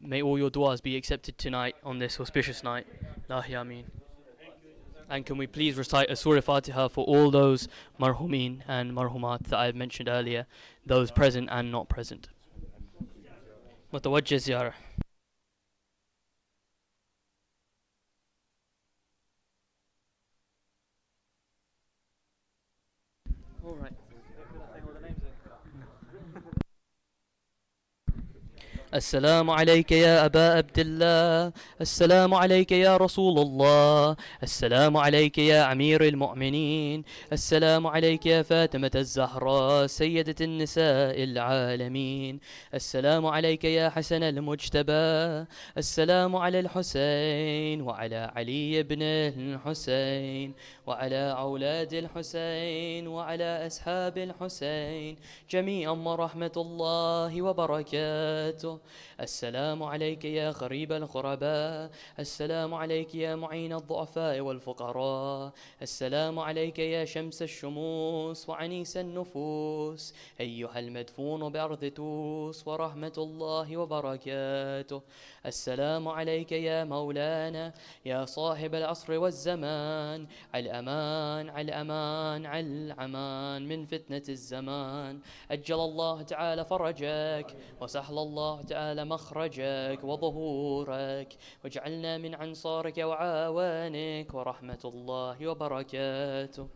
May all your duas be accepted tonight on this auspicious night. Lahi Ameen. And can we please recite a Surah Fatiha for all those marhumin and marhumat that I mentioned earlier, those present and not present. Mutawajjih ziyarah. All right. السلام عليك يا أبا عبد الله، السلام عليك يا رسول الله، السلام عليك يا أمير المؤمنين، السلام عليك يا فاطمة الزهراء سيدة النساء العالمين، السلام عليك يا حسن المجتبى، السلام على الحسين وعلى علي بن الحسين وعلى أولاد الحسين وعلى أصحاب الحسين جميعا ورحمة الله وبركاته. السلام عليك يا غريب الغرباء، السلام عليك يا معين الضعفاء والفقراء، السلام عليك يا شمس الشموس وعنيس النفوس، أيها المدفون بأرض توس، ورحمة الله وبركاته. السلام عليك يا مولانا يا صاحب العصر والزمان، الأمان الأمان الأمان من فتنة الزمان. أجل الله تعالى فرجك وسهل الله تعالى مخرجك وظهورك، واجعلنا من أنصارك وعوانك، ورحمة الله وبركاته.